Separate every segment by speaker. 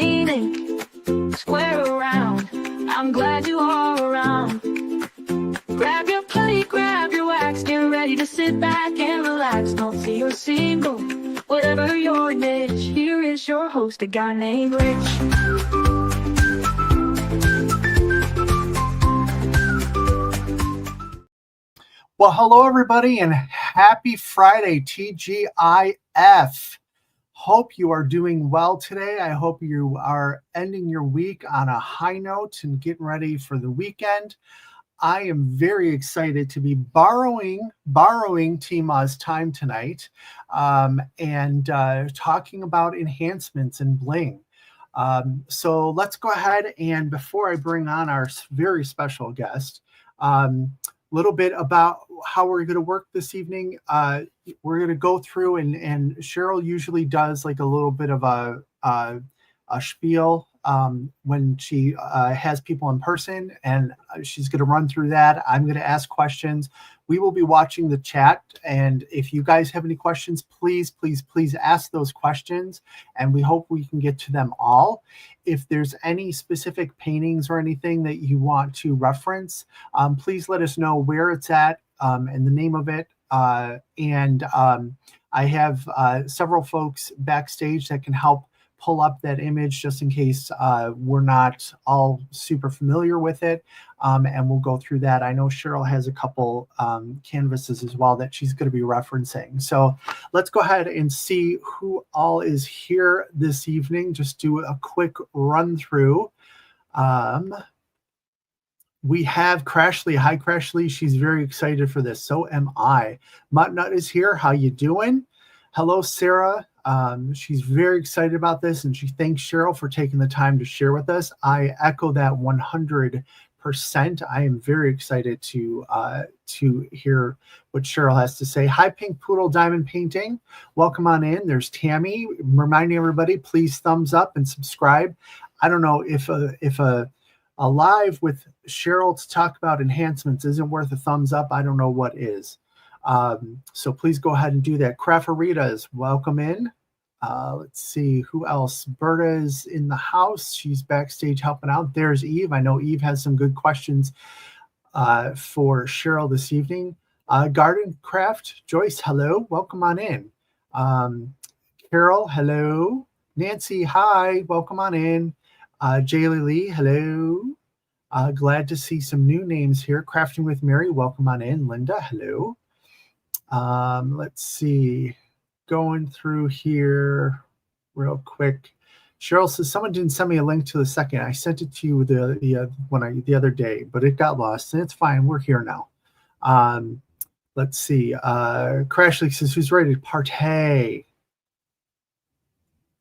Speaker 1: painting, square around. I'm glad you are around. Grab your plate, grab your wax, get ready to sit back and relax. Don't see you're single, whatever your niche. Here is your host, a guy named Rich.
Speaker 2: Well, hello, everybody, and happy Friday, TGIF. Hope you are doing well today. I hope you are ending your week on a high note and getting ready for the weekend. I am very excited to be borrowing Tima's time tonight and talking about enhancements in BLING. So let's go ahead, and before I bring on our very special guest, little bit about how we're going to work this evening. We're going to go through, and Cheryl usually does like a little bit of a spiel when she has people in person, and she's going to run through that. I'm going to ask questions. We will be watching the chat, and if you guys have any questions, please ask those questions, and we hope we can get to them all. If there's any specific paintings or anything that you want to reference, please let us know where it's at and the name of it. I have several folks backstage that can help pull up that image just in case we're not all super familiar with it, and we'll go through that. I know Cheryl has a couple canvases as well that she's going to be referencing. So let's go ahead and see who all is here this evening. Just do a quick run through. We have Crashly. Hi, Crashly. She's very excited for this. So am I. Muttnut is here. How you doing? Hello, Sarah. She's very excited about this, and she thanks Cheryl for taking the time to share with us. I echo that 100%. I am very excited to hear what Cheryl has to say. Hi, Pink Poodle Diamond Painting. Welcome on in. There's Tammy. Reminding everybody, please thumbs up and subscribe. I don't know if a live with Cheryl to talk about enhancements isn't worth a thumbs up. I don't know what is. So please go ahead and do that. Crafaritas, welcome in. Let's see who else. Berta is in the house. She's backstage helping out. There's Eve. I know Eve has some good questions for Cheryl this evening. Garden Craft, Joyce, hello. Welcome on in. Carol, hello. Nancy, hi. Welcome on in. Jaylee Lee, hello. Glad to see some new names here. Crafting with Mary, welcome on in. Linda, hello. Let's see, going through here real quick. Cheryl says someone didn't send me a link to the second. I sent it to you the other day, but it got lost, and it's fine. We're here now. Let's see. Crashly says, who's ready to partay?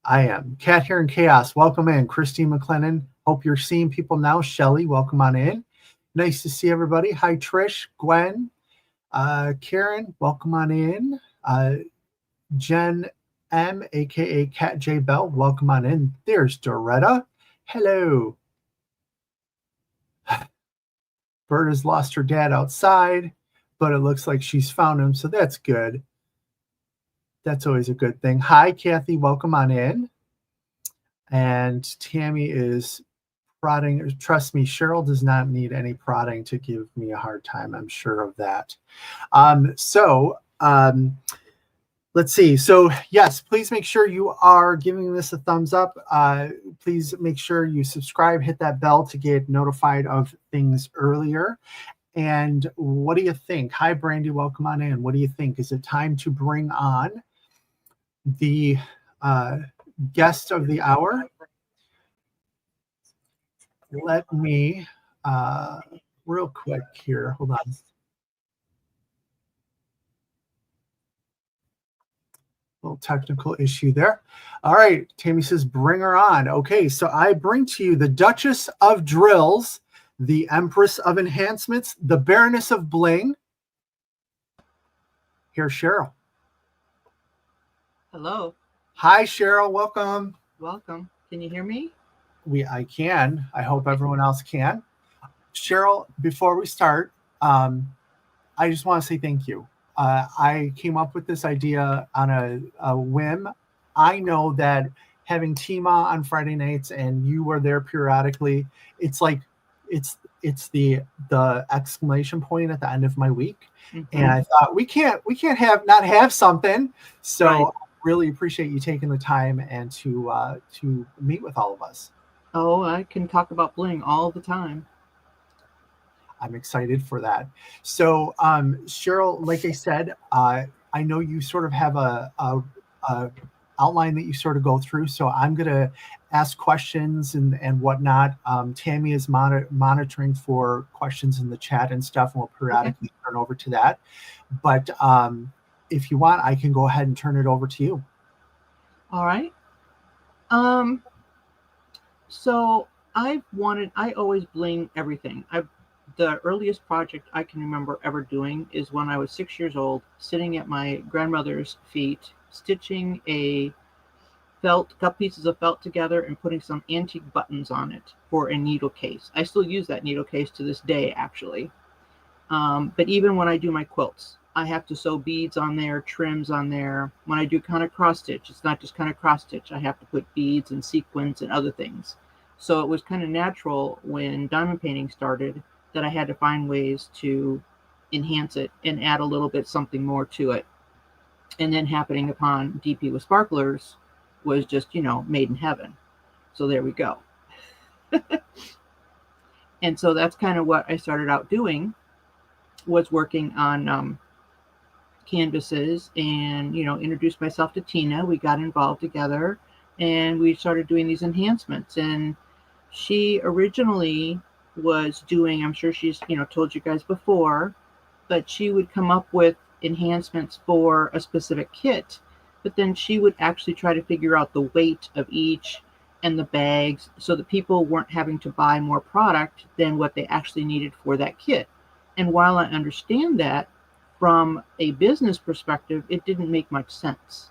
Speaker 2: I am. Cat here in Chaos, welcome in. Christine McLennan, hope you're seeing people now. Shelly, welcome on in. Nice to see everybody. Hi, Trish, Gwen. Karen, welcome on in. Jen M, aka Cat J Bell, welcome on in. There's Doretta. Hello. Berta's lost her dad outside, but it looks like she's found him, so that's good. That's always a good thing. Hi, Kathy, welcome on in. And Tammy is prodding. Trust me, Cheryl does not need any prodding to give me a hard time. I'm sure of that. Let's see. So yes, please make sure you are giving this a thumbs up. Please make sure you subscribe, hit that bell to get notified of things earlier. And what do you think? Hi, Brandy, welcome on in. What do you think? Is it time to bring on the guest of the hour? Let me real quick here. Hold on. Little technical issue there. All right. Tammy says, bring her on. Okay. So I bring to you the Duchess of Drills, the Empress of Enhancements, the Baroness of Bling. Here's Cheryl.
Speaker 3: Hello.
Speaker 2: Hi, Cheryl. Welcome.
Speaker 3: Welcome. Can you hear me?
Speaker 2: I can. I hope everyone else can. Cheryl, before we start, I just want to say thank you. I came up with this idea on a whim. I know that having Tima on Friday nights and you were there periodically. It's like it's the exclamation point at the end of my week. And I thought we can't have not have something. So
Speaker 3: Right.
Speaker 2: I really appreciate you taking the time and to meet with all of us.
Speaker 3: Oh, I can talk about bling all the time.
Speaker 2: I'm excited for that. So, Cheryl, like I said, I know you sort of have a outline that you sort of go through. So I'm going to ask questions and whatnot. Tammy is monitoring for questions in the chat and stuff, and we'll periodically turn over to that. But if you want, I can go ahead and turn it over to you.
Speaker 3: All right. So I always bling everything. The earliest project I can remember ever doing is when I was 6 years old, sitting at my grandmother's feet, stitching cut pieces of felt together and putting some antique buttons on it for a needle case. I still use that needle case to this day, actually. But even when I do my quilts, I have to sew beads on there, trims on there. When I do kind of cross stitch, it's not just kind of cross stitch. I have to put beads and sequins and other things. So it was kind of natural when diamond painting started that I had to find ways to enhance it and add a little bit something more to it. And then happening upon DP with sparklers was just, made in heaven. So there we go. And so that's kind of what I started out doing, was working on canvases and, introduced myself to Tina. We got involved together and we started doing these enhancements. And she originally was doing, I'm sure she's, told you guys before, but she would come up with enhancements for a specific kit, but then she would actually try to figure out the weight of each and the bags so that people weren't having to buy more product than what they actually needed for that kit. And while I understand that, from a business perspective, it didn't make much sense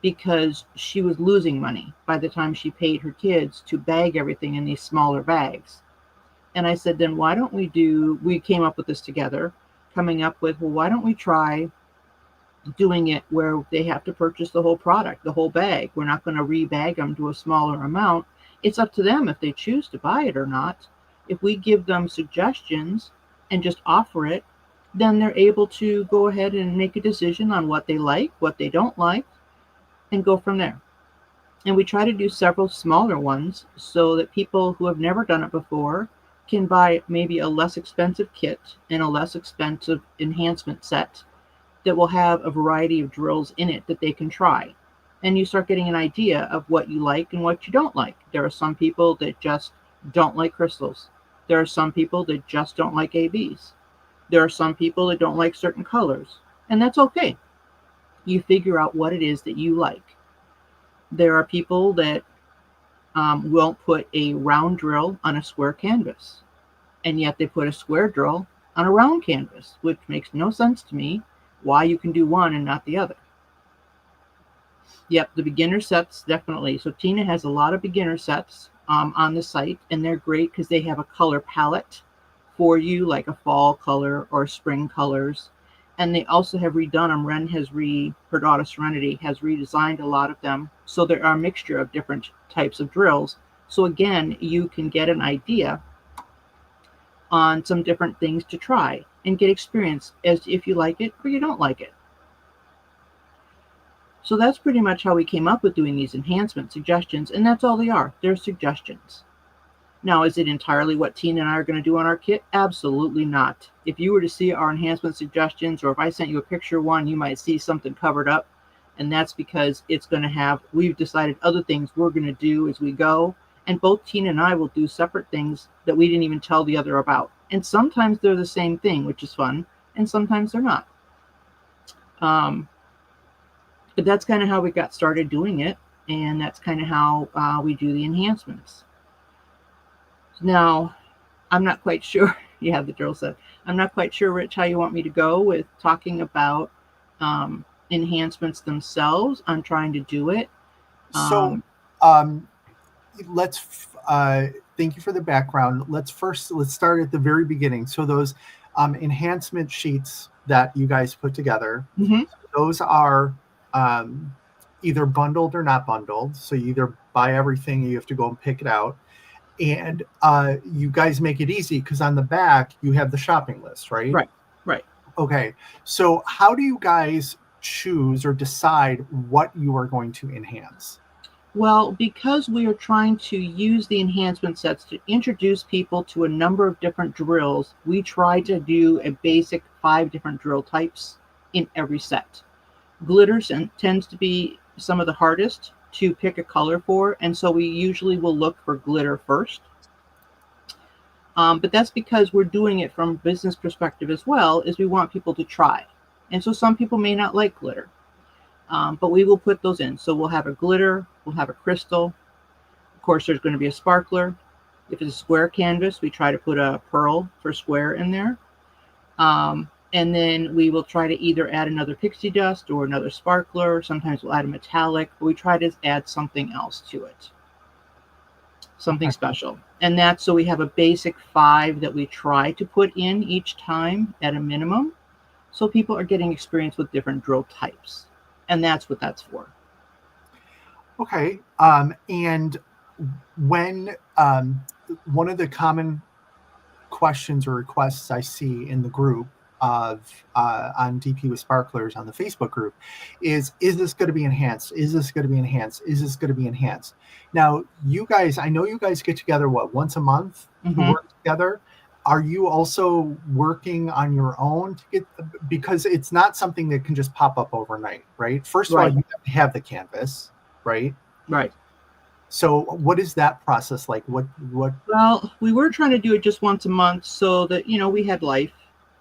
Speaker 3: because she was losing money by the time she paid her kids to bag everything in these smaller bags. And I said, then why don't we came up with this together, coming up with, well, why don't we try doing it where they have to purchase the whole product, the whole bag. We're not going to rebag them to a smaller amount. It's up to them if they choose to buy it or not. If we give them suggestions and just offer it, then they're able to go ahead and make a decision on what they like, what they don't like, and go from there. And we try to do several smaller ones so that people who have never done it before can buy maybe a less expensive kit and a less expensive enhancement set that will have a variety of drills in it that they can try. And you start getting an idea of what you like and what you don't like. There are some people that just don't like crystals. There are some people that just don't like ABs. There are some people that don't like certain colors, and that's okay. You figure out what it is that you like. There are people that won't put a round drill on a square canvas, and yet they put a square drill on a round canvas, which makes no sense to me why you can do one and not the other. Yep, the beginner sets, definitely. So Tina has a lot of beginner sets on the site, and they're great because they have a color palette for you, like a fall color or spring colors. And they also have redone them. Her daughter Serenity has redesigned a lot of them. So there are a mixture of different types of drills. So again, you can get an idea on some different things to try and get experience as if you like it or you don't like it. So that's pretty much how we came up with doing these enhancement suggestions, and that's all they are. They're suggestions. Now, is it entirely what Tina and I are going to do on our kit? Absolutely not. If you were to see our enhancement suggestions, or if I sent you a picture of one, you might see something covered up, and that's because we've decided other things we're going to do as we go, and both Tina and I will do separate things that we didn't even tell the other about. And sometimes they're the same thing, which is fun, and sometimes they're not. But that's kind of how we got started doing it, and that's kind of how we do the enhancements. Now, I'm not quite sure. Yeah, the drill said. I'm not quite sure, Rich, how you want me to go with talking about enhancements themselves. I'm trying to do it.
Speaker 2: Let's thank you for the background. Let's start at the very beginning. So those enhancement sheets that you guys put together, those are either bundled or not bundled. So you either buy everything, or you have to go and pick it out. And you guys make it easy because on the back you have the shopping list, right?
Speaker 3: Right. Right.
Speaker 2: Okay. So how do you guys choose or decide what you are going to enhance?
Speaker 3: Well, because we are trying to use the enhancement sets to introduce people to a number of different drills, we try to do a basic 5 different drill types in every set. Glitter tends to be some of the hardest to pick a color for, and so we usually will look for glitter first. But that's because we're doing it from a business perspective as well, is we want people to try. And so some people may not like glitter, but we will put those in. So we'll have a glitter, we'll have a crystal. Of course, there's going to be a sparkler. If it's a square canvas, we try to put a pearl for square in there. And then we will try to either add another pixie dust or another sparkler. Sometimes we'll add a metallic, but we try to add something else to it. Something special. And that's so we have a basic 5 that we try to put in each time at a minimum. So people are getting experience with different drill types. And that's what that's for.
Speaker 2: Okay. And when one of the common questions or requests I see in the group of on DP with Sparklers on the Facebook group is this going to be enhanced? Is this going to be enhanced? Is this going to be enhanced? Now, you guys, I know you guys get together, once a month to work together. Are you also working on your own to get, because it's not something that can just pop up overnight, right? First of all, you have to have the canvas, right?
Speaker 3: Right.
Speaker 2: So what is that process like? What?
Speaker 3: Well, we were trying to do it just once a month so that, we had life.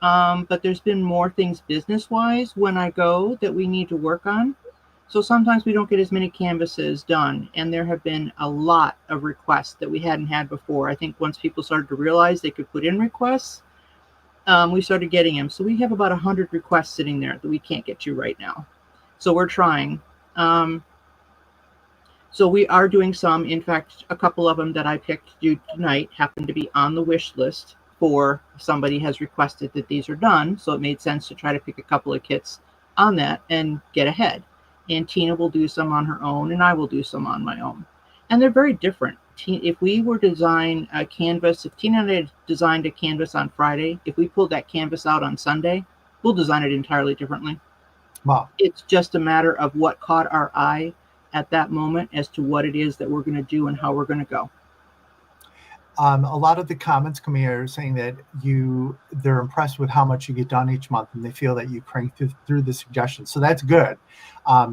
Speaker 3: But there's been more things business-wise when I go that we need to work on. So sometimes we don't get as many canvases done. And there have been a lot of requests that we hadn't had before. I think once people started to realize they could put in requests, we started getting them. So we have about 100 requests sitting there that we can't get to right now. So we're trying. So we are doing some. In fact, a couple of them that I picked to do tonight happen to be on the wish list for somebody has requested that these are done. So it made sense to try to pick a couple of kits on that and get ahead. And Tina will do some on her own and I will do some on my own. And they're very different. If we were to design a canvas, if Tina and I had designed a canvas on Friday, if we pulled that canvas out on Sunday, we'll design it entirely differently.
Speaker 2: Wow.
Speaker 3: It's just a matter of what caught our eye at that moment as to what it is that we're going to do and how we're going to go.
Speaker 2: A lot of the comments coming here are saying that they're impressed with how much you get done each month, and they feel that you crank through the suggestions. So that's good,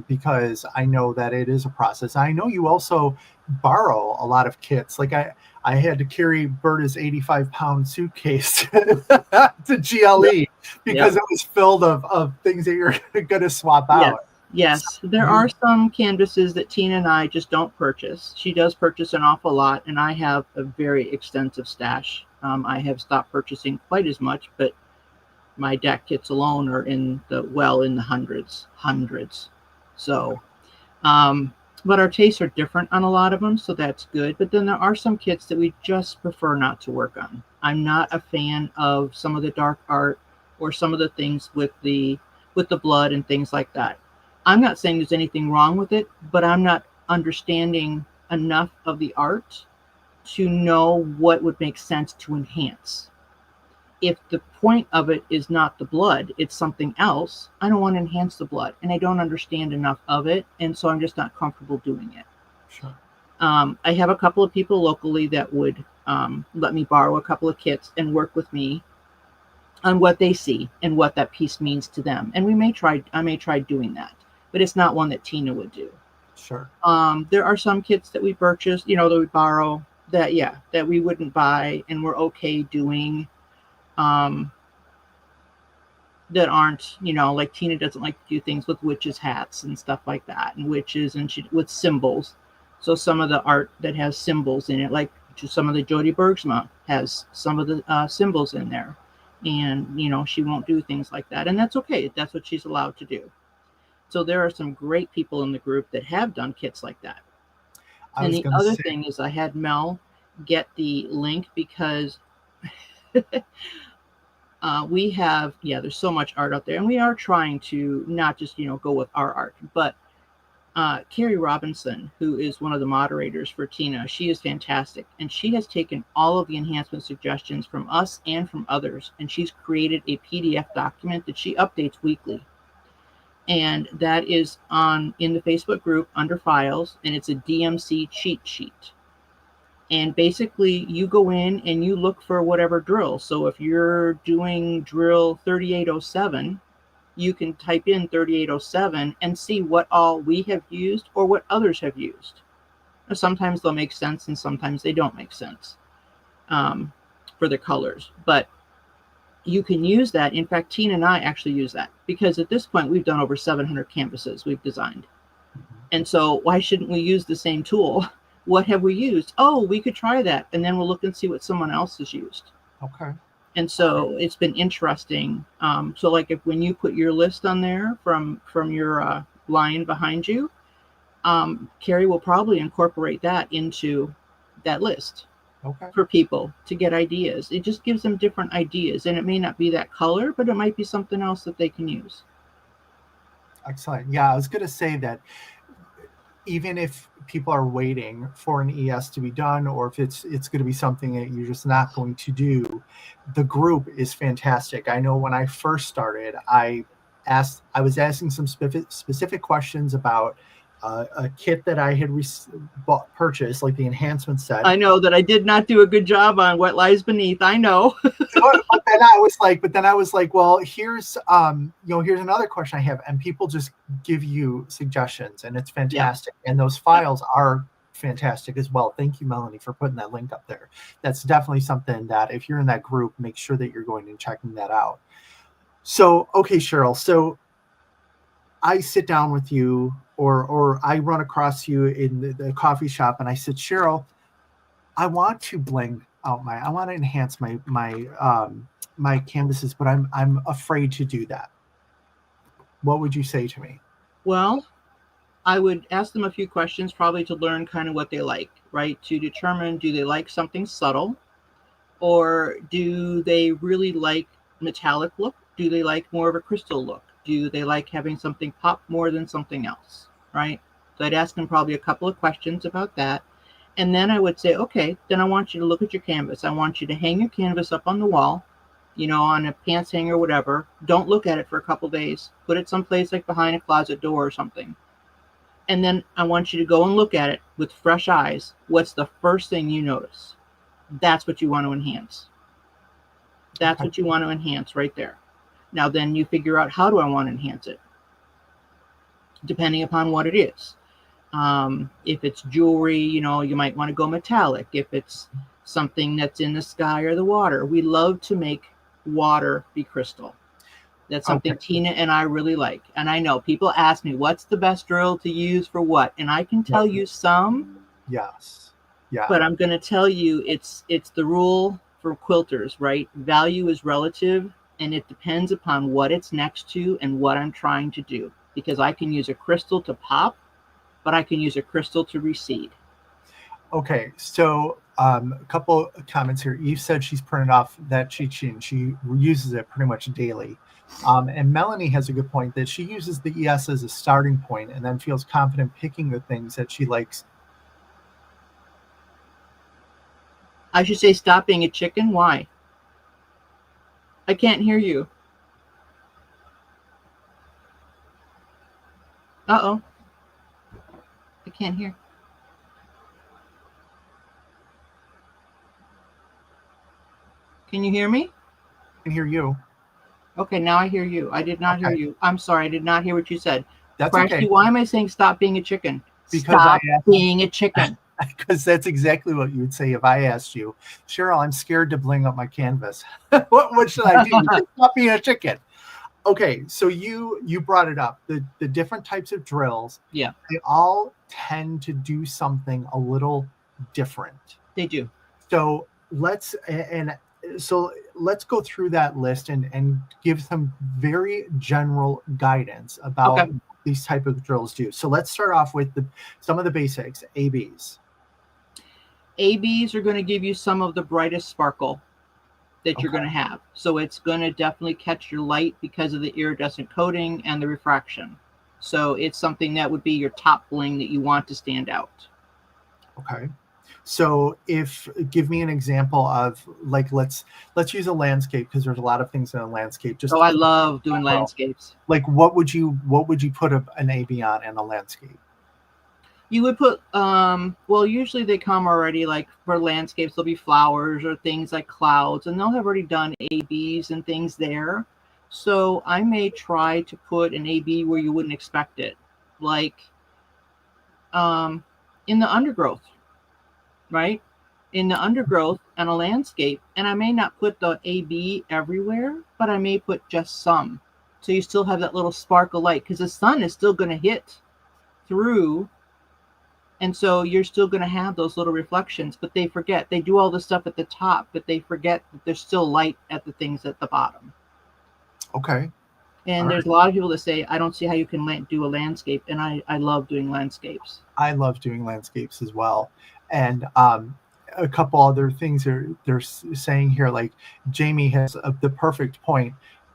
Speaker 2: because I know that it is a process. I know you also borrow a lot of kits. Like I had to carry Berta's 85-pound suitcase to GLE because it was filled of things that you're going to swap out.
Speaker 3: Yes, there are some canvases that Tina and I just don't purchase. She does purchase an awful lot, and I have a very extensive stash. I have stopped purchasing quite as much, but my deck kits alone are in the hundreds. So, but our tastes are different on a lot of them, so that's good. But then there are some kits that we just prefer not to work on. I'm not a fan of some of the dark art or some of the things with the blood and things like that. I'm not saying there's anything wrong with it, but I'm not understanding enough of the art to know what would make sense to enhance. If the point of it is not the blood, it's something else, I don't want to enhance the blood, and I don't understand enough of it, and so I'm just not comfortable doing it.
Speaker 2: Sure.
Speaker 3: I have a couple of people locally that would let me borrow a couple of kits and work with me on what they see and what that piece means to them. And I may try doing that, but it's not one that Tina would do.
Speaker 2: Sure.
Speaker 3: There are some kits that we purchase, that we borrow that we wouldn't buy and we're okay doing, that aren't, like Tina doesn't like to do things with witches' hats and stuff like that, and witches with symbols. So some of the art that has symbols in it, like some of the Jody Bergsma has some of the symbols in there. And, she won't do things like that. And that's okay. That's what she's allowed to do. So there are some great people in the group that have done kits like that. And the other thing is I had Mel get the link because we have, there's so much art out there. And we are trying to not just, go with our art. But Carrie Robinson, who is one of the moderators for Tina, she is fantastic. And she has taken all of the enhancement suggestions from us and from others, and she's created a PDF document that she updates weekly. And that is in the Facebook group under files, and it's a DMC cheat sheet. And basically you go in and you look for whatever drill. So if you're doing drill 3807, you can type in 3807 and see what all we have used or what others have used. Now, sometimes they'll make sense and sometimes they don't make sense for the colors. But you can use that. In fact, Tina and I actually use that because at this point we've done over 700 canvases we've designed. And so why shouldn't we use the same tool? What have we used? Oh, we could try that. And then we'll look and see what someone else has used.
Speaker 2: Okay.
Speaker 3: And so it's been interesting. So like when you put your list on there from your line behind you, Carrie will probably incorporate that into that list for people to get ideas. It just gives them different ideas. And it may not be that color, but it might be something else that they can use.
Speaker 2: Excellent. Yeah, I was going to say that even if people are waiting for an ES to be done, or if it's going to be something that you're just not going to do, the group is fantastic. I know when I first started, I was asking some specific questions about a kit that I had purchased, like the enhancement set.
Speaker 3: I know that I did not do a good job on What Lies Beneath. I know.
Speaker 2: But then I was like, well, here's here's another question I have, and people just give you suggestions, and it's fantastic. Yeah. And those files are fantastic as well. Thank you, Melanie, for putting that link up there. That's definitely something that if you're in that group, make sure that you're going and checking that out. So, okay, Cheryl. So I sit down with you, or I run across you in the coffee shop, and I said, Cheryl, I want to bling out I want to enhance my canvases, but I'm afraid to do that. What would you say to me?
Speaker 3: Well, I would ask them a few questions, probably to learn kind of what they like, right? To determine, do they like something subtle, or do they really like metallic look? Do they like more of a crystal look? Do they like having something pop more than something else, right? So I'd ask them probably a couple of questions about that. And then I would say, okay, then I want you to look at your canvas. I want you to hang your canvas up on the wall, on a pants hanger or whatever. Don't look at it for a couple days. Put it someplace like behind a closet door or something. And then I want you to go and look at it with fresh eyes. What's the first thing you notice? That's what you want to enhance. That's what you want to enhance right there. Now, then you figure out, how do I want to enhance it? Depending upon what it is. If it's jewelry, you might want to go metallic. If it's something that's in the sky or the water, we love to make water be crystal. That's something Tina and I really like. And I know people ask me, what's the best drill to use for what? And I can tell you some.
Speaker 2: Yes. Yeah.
Speaker 3: But I'm going to tell you, it's the rule for quilters, right? Value is relative. And it depends upon what it's next to and what I'm trying to do. Because I can use a crystal to pop, but I can use a crystal to recede.
Speaker 2: Okay, so a couple of comments here. Eve said she's printed off that cheat sheet and she uses it pretty much daily. And Melanie has a good point that she uses the ES as a starting point and then feels confident picking the things that she likes.
Speaker 3: I should say, stop being a chicken. Why? I can't hear you. Uh-oh. I can't hear. Can you hear me?
Speaker 2: I can hear you.
Speaker 3: Okay, now I hear you. I did not hear you. I'm sorry. I did not hear what you said.
Speaker 2: That's
Speaker 3: Crashly,
Speaker 2: okay.
Speaker 3: why am I saying stop being a chicken?
Speaker 2: Because
Speaker 3: stop being a chicken.
Speaker 2: Because that's exactly what you would say if I asked you, Cheryl, I'm scared to bling up my canvas. what should I do? Stop being a chicken. Okay, so you brought it up. The different types of drills,
Speaker 3: yeah,
Speaker 2: they all tend to do something a little different.
Speaker 3: They do.
Speaker 2: So let's go through that list and give some very general guidance about these type of drills do. So let's start off with some of the basics. ABs.
Speaker 3: ABs are going to give you some of the brightest sparkle that you're going to have. So it's going to definitely catch your light because of the iridescent coating and the refraction. So it's something that would be your top bling that you want to stand out.
Speaker 2: Okay. So give me an example of, like, let's use a landscape, because there's a lot of things in a landscape. Just
Speaker 3: So I love doing landscapes.
Speaker 2: like, what would you put an AB on in a landscape?
Speaker 3: You would put, well, usually they come already, like for landscapes, there'll be flowers or things like clouds, and they'll have already done ABs and things there. So I may try to put an AB where you wouldn't expect it, like in the undergrowth, right? In the undergrowth and a landscape, and I may not put the AB everywhere, but I may put just some. So you still have that little spark of light, because the sun is still going to hit through. And so you're still going to have those little reflections, but they forget. They do all the stuff at the top, but they forget that there's still light at the things at the bottom.
Speaker 2: Okay.
Speaker 3: And
Speaker 2: All
Speaker 3: there's a lot of people that say, I don't see how you can do a landscape. And I love doing landscapes.
Speaker 2: I love doing landscapes as well. And a couple other things they're saying here, like Jamie has the perfect point.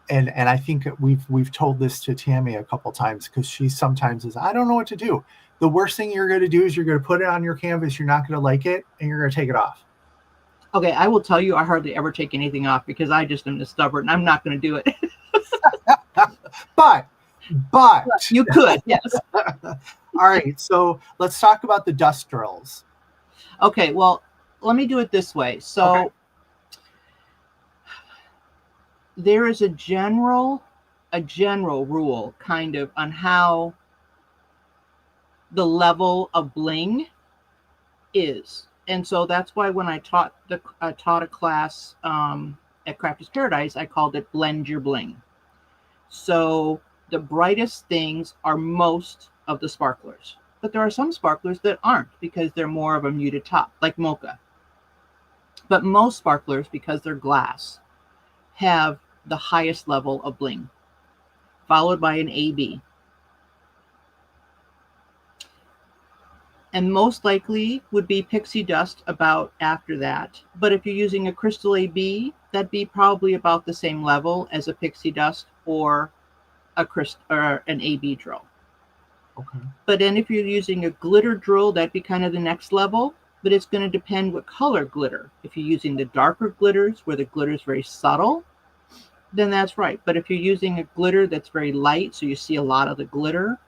Speaker 2: And I think we've told this to Tammy a couple times, because she sometimes is, I don't know what to do. The worst thing you're going to do is you're going to put it on your canvas. You're not going to like it, and you're going to take it off.
Speaker 3: Okay, I will tell you, I hardly ever take anything off, because I just am stubborn. I'm not going to do it.
Speaker 2: but
Speaker 3: You could, yes.
Speaker 2: All right, so let's talk about the dust drills.
Speaker 3: Okay, well, let me do it this way. So
Speaker 2: Okay.
Speaker 3: There is a general rule kind of on how the level of bling is. And so that's why when I taught a class at Crafter's Paradise, I called it Blend Your Bling. So the brightest things are most of the sparklers, but there are some sparklers that aren't, because they're more of a muted top, like mocha. But most sparklers, because they're glass, have the highest level of bling, followed by an AB. And most likely would be pixie dust about after that. But if you're using a crystal AB, that'd be probably about the same level as a pixie dust or an AB drill.
Speaker 2: Okay.
Speaker 3: But then if you're using a glitter drill, that'd be kind of the next level. But it's going to depend what color glitter. If you're using the darker glitters where the glitter is very subtle, then that's right. But if you're using a glitter that's very light, so you see a lot of the glitter,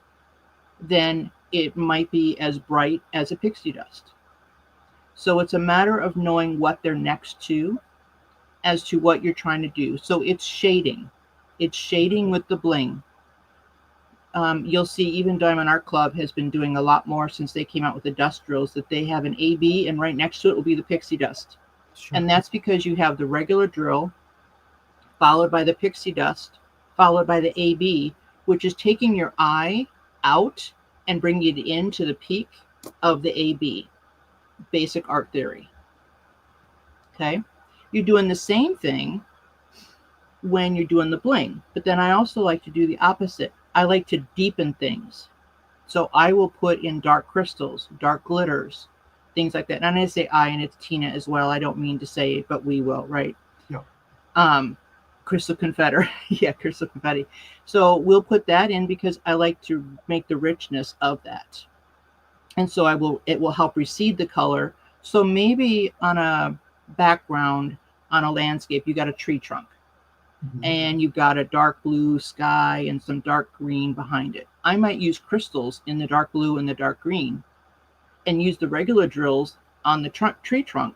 Speaker 3: then it might be as bright as a pixie dust. So it's a matter of knowing what they're next to as to what you're trying to do. So it's shading. It's shading with the bling. You'll see even Diamond Art Club has been doing a lot more since they came out with the dust drills, that they have an AB and right next to it will be the pixie dust.
Speaker 2: Sure.
Speaker 3: And that's because you have the regular drill followed by the pixie dust, followed by the AB, which is taking your eye out and bringing it into the peak of the AB, basic art theory. Okay? You're doing the same thing when you're doing the bling, but then I also like to do the opposite. I like to deepen things. So I will put in dark crystals, dark glitters, things like that. And I say I, and it's Tina as well. I don't mean to say it, but we will, right?
Speaker 2: Yeah.
Speaker 3: Crystal confetti. Yeah, crystal confetti. So we'll put that in because I like to make the richness of that. And so it will help recede the color. So maybe on a background, on a landscape, you got a tree trunk. And you've got a dark blue sky and some dark green behind it. I might use crystals in the dark blue and the dark green and use the regular drills on the tree trunk.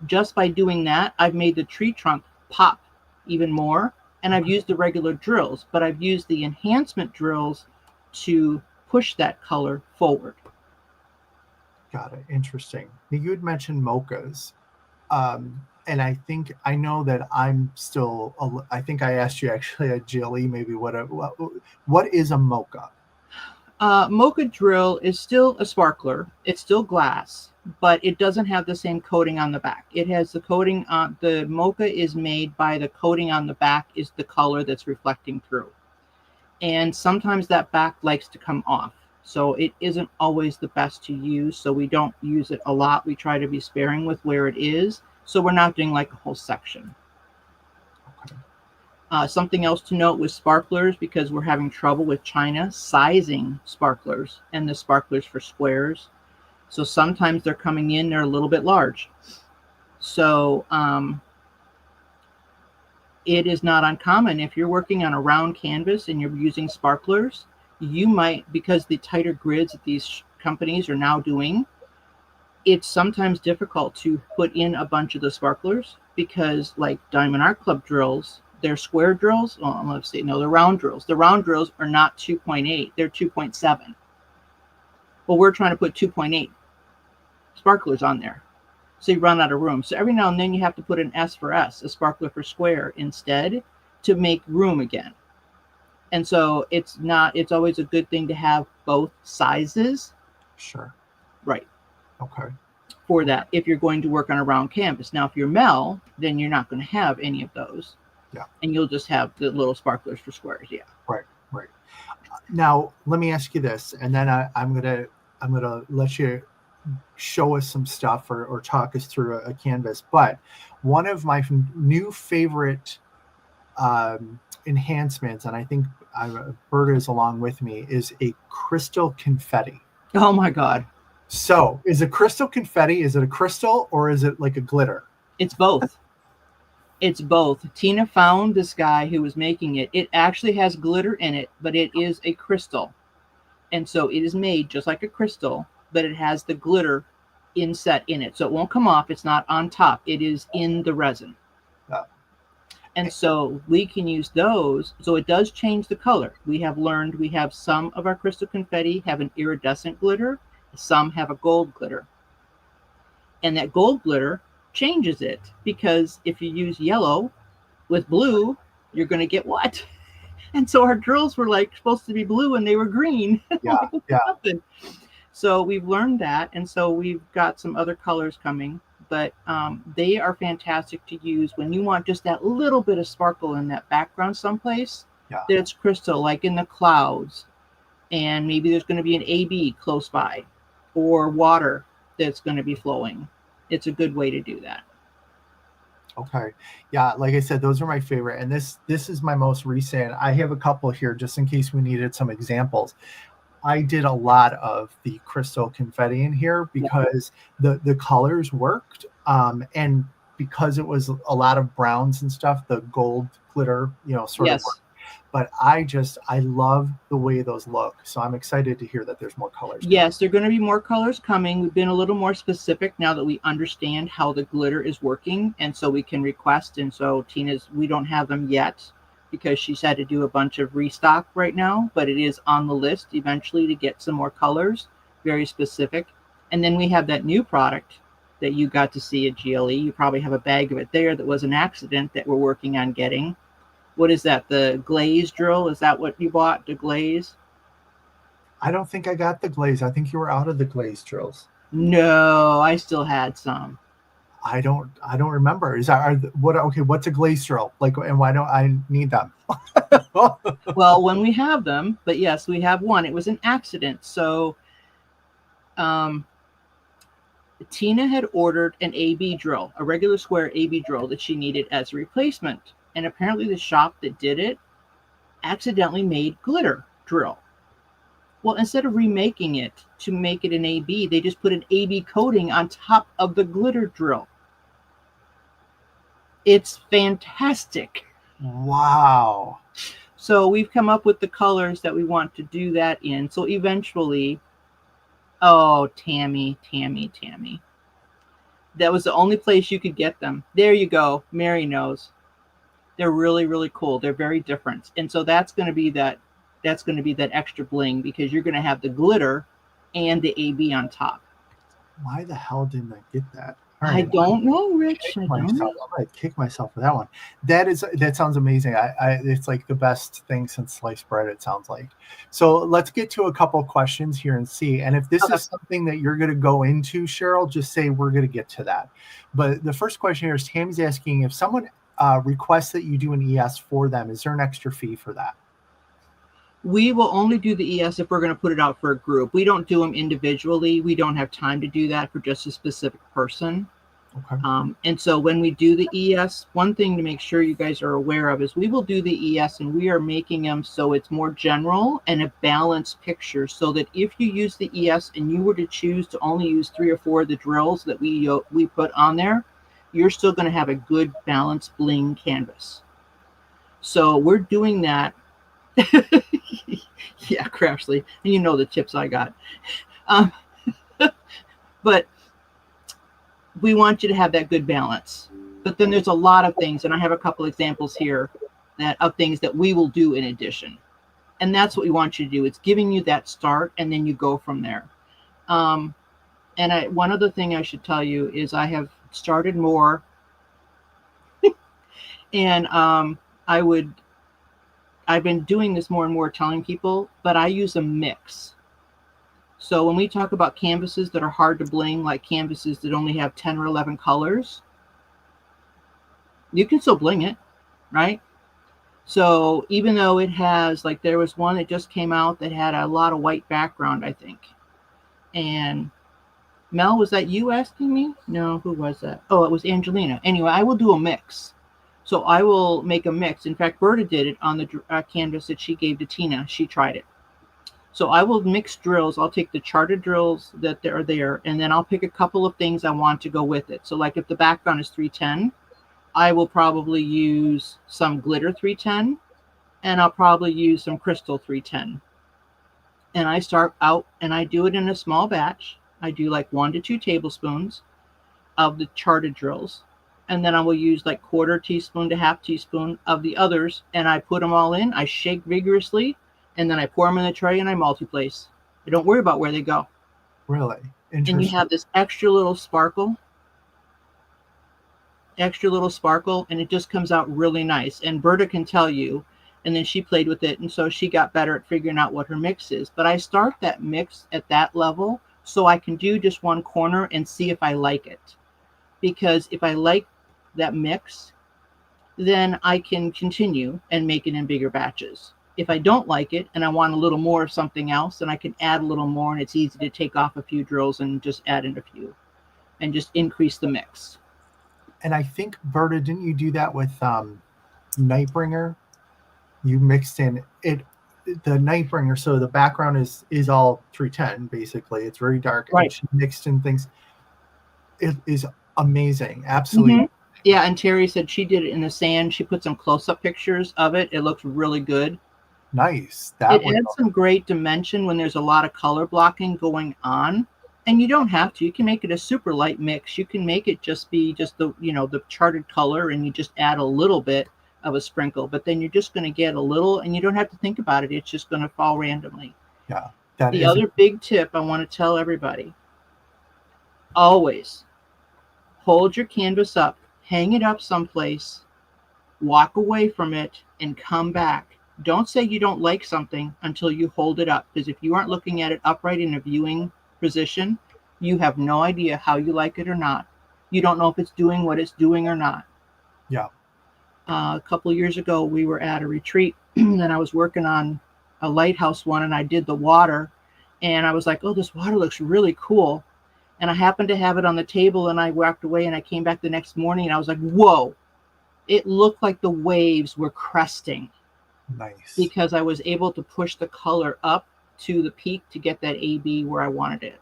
Speaker 3: Just by doing that, I've made the tree trunk pop even more. And I've used the regular drills, but I've used the enhancement drills to push that color forward.
Speaker 2: Got it. Interesting. You had mentioned mochas. And I know that I'm still, I think I asked you actually at GLE, maybe what is a mocha?
Speaker 3: Mocha drill is still a sparkler. It's still glass, but it doesn't have the same coating on the back. It has the coating on the mocha is made by the coating on the back is the color that's reflecting through. And sometimes that back likes to come off. So it isn't always the best to use. So we don't use it a lot. We try to be sparing with where it is. So we're not doing like a whole section.
Speaker 2: Okay.
Speaker 3: Something else to note with sparklers, because we're having trouble with China sizing sparklers and the sparklers for squares. So sometimes they're coming in, they're a little bit large. So it is not uncommon if you're working on a round canvas and you're using sparklers, you might, because the tighter grids that these companies are now doing, it's sometimes difficult to put in a bunch of the sparklers, because like Diamond Art Club drills, they're square drills. Oh, let's see. No, they're round drills. The round drills are not 2.8. They're 2.7. Well, we're trying to put 2.8 sparklers on there. So you run out of room. So every now and then you have to put an S for S, a sparkler for square instead, to make room again. And so it's always a good thing to have both sizes.
Speaker 2: Sure.
Speaker 3: Right.
Speaker 2: Okay.
Speaker 3: For that, if you're going to work on a round canvas. Now, if you're Mel, then you're not going to have any of those.
Speaker 2: Yeah.
Speaker 3: And you'll just have the little sparklers for squares. Yeah.
Speaker 2: Right. Right. Now, let me ask you this, and then I'm gonna let you show us some stuff or talk us through a canvas. But one of my new favorite enhancements, and I think Berta is along with me, is a crystal confetti.
Speaker 3: Oh my God.
Speaker 2: So is a crystal confetti, is it a crystal or is it like a glitter?
Speaker 3: It's both. It's both. Tina found this guy who was making it. It actually has glitter in it, but it is a crystal. And so it is made just like a crystal, but it has the glitter inset in it. So it won't come off. It's not on top. It is in the resin. And so we can use those. So it does change the color. We have learned, we have some of our crystal confetti have an iridescent glitter. Some have a gold glitter. And that gold glitter changes it, because if you use yellow with blue, you're going to get what? And so our drills were like supposed to be blue and they were green.
Speaker 2: Yeah. Yeah.
Speaker 3: So we've learned that. And so we've got some other colors coming, but they are fantastic to use when you want just that little bit of sparkle in that background someplace.
Speaker 2: Yeah.
Speaker 3: That's crystal, like in the clouds. And maybe there's going to be an AB close by, or water that's going to be flowing. It's a good way to do that.
Speaker 2: Okay. Yeah, like I said, those are my favorite. And this is my most recent. I have a couple here just in case we needed some examples. I did a lot of the crystal confetti in here because the colors worked. And because it was a lot of browns and stuff, the gold glitter, sort of worked. But I love the way those look. So I'm excited to hear that there's more colors.
Speaker 3: Yes, there are going to be more colors coming. We've been a little more specific now that we understand how the glitter is working. And so we can request. And so we don't have them yet because she's had to do a bunch of restock right now. But it is on the list eventually to get some more colors, very specific. And then we have that new product that you got to see at GLE. You probably have a bag of it there that was an accident that we're working on getting. What is that? The glaze drill? Is that what you bought? The glaze?
Speaker 2: I don't think I got the glaze. I think you were out of the glaze drills.
Speaker 3: No, I still had some.
Speaker 2: I don't remember. What's a glaze drill? Like, and why don't I need them?
Speaker 3: Well, when we have them, but yes, we have one. It was an accident. So Tina had ordered an AB drill, a regular square AB drill that she needed as a replacement. And apparently the shop that did it accidentally made glitter drill. Well, instead of remaking it to make it an AB, they just put an AB coating on top of the glitter drill. It's fantastic.
Speaker 2: Wow.
Speaker 3: So we've come up with the colors that we want to do that in. So eventually, oh, Tammy. That was the only place you could get them. There you go. Mary knows. They're really, really cool. They're very different. And so that's going to be that extra bling, because you're going to have the glitter and the AB on top.
Speaker 2: Why the hell didn't I get that?
Speaker 3: All right, I don't know, Rich.
Speaker 2: I'm going to kick myself for that one. That sounds amazing. It's like the best thing since sliced bread, it sounds like. So let's get to a couple of questions here and see. And if this is something that you're going to go into, Cheryl, just say we're going to get to that. But the first question here is Tammy's asking, if someone request that you do an ES for them, is there an extra fee for that?
Speaker 3: We will only do the ES if we're going to put it out for a group. We don't do them individually. We don't have time to do that for just a specific person.
Speaker 2: Okay.
Speaker 3: And so when we do the ES, one thing to make sure you guys are aware of is we will do the ES and we are making them so it's more general and a balanced picture, so that if you use the ES and you were to choose to only use 3 or 4 of the drills that we put on there, you're still going to have a good balanced bling canvas. So we're doing that. Yeah, Crashly. And you know the tips I got. But we want you to have that good balance. But then there's a lot of things, and I have a couple examples here of things that we will do in addition. And that's what we want you to do. It's giving you that start, and then you go from there. And one other thing I should tell you is I have started more, and I've been doing this more and more, telling people, but I use a mix. So when we talk about canvases that are hard to bling, like canvases that only have 10 or 11 colors, you can still bling it, right? So even though it has, like, there was one that just came out that had a lot of white background, I think. And Mel, was that you asking me? No, who was that? Oh, it was Angelina. Anyway, I will do a mix. So I will make a mix. In fact, Berta did it on the canvas that she gave to Tina. She tried it. So I will mix drills. I'll take the charted drills that are there, and then I'll pick a couple of things I want to go with it. So like if the background is 310, I will probably use some glitter 310, and I'll probably use some crystal 310. And I start out and I do it in a small batch. I do like 1 to 2 tablespoons of the charted drills. And then I will use like 1/4 teaspoon to 1/2 teaspoon of the others. And I put them all in. I shake vigorously. And then I pour them in the tray and I multiplace. I don't worry about where they go.
Speaker 2: Really? Interesting.
Speaker 3: And you have this extra little sparkle, and it just comes out really nice. And Berta can tell you, and then she played with it, and so she got better at figuring out what her mix is. But I start that mix at that level so I can do just one corner and see if I like it. Because if I like that mix, then I can continue and make it in bigger batches. If I don't like it and I want a little more of something else, then I can add a little more, and it's easy to take off a few drills and just add in a few and just increase the mix.
Speaker 2: And I think, Berta, didn't you do that with Nightbringer? You mixed in the Nightbringer, so the background is all 310, basically. It's very dark.
Speaker 3: Right.
Speaker 2: And she mixed in things. It is amazing. Absolutely.
Speaker 3: Mm-hmm. Yeah, and Terry said she did it in the sand. She put some close-up pictures of it. It looks really good.
Speaker 2: Nice.
Speaker 3: It adds some great dimension when there's a lot of color blocking going on. And you don't have to. You can make it a super light mix. You can make it just be just the charted color, and you just add a little bit of a sprinkle. But then you're just going to get a little, and you don't have to think about it. It's just going to fall randomly.
Speaker 2: Yeah.
Speaker 3: The other big tip I want to tell everybody: always hold your canvas up, hang it up someplace, walk away from it, and come back. Don't say you don't like something until you hold it up, because if you aren't looking at it upright in a viewing position, you have no idea how you like it or not. You don't know if it's doing what it's doing or not.
Speaker 2: Yeah.
Speaker 3: A couple of years ago, we were at a retreat, and I was working on a lighthouse one, and I did the water, and I was like, oh, this water looks really cool. And I happened to have it on the table, and I walked away, and I came back the next morning, and I was like, whoa, it looked like the waves were cresting.
Speaker 2: Nice.
Speaker 3: Because I was able to push the color up to the peak to get that AB where I wanted it.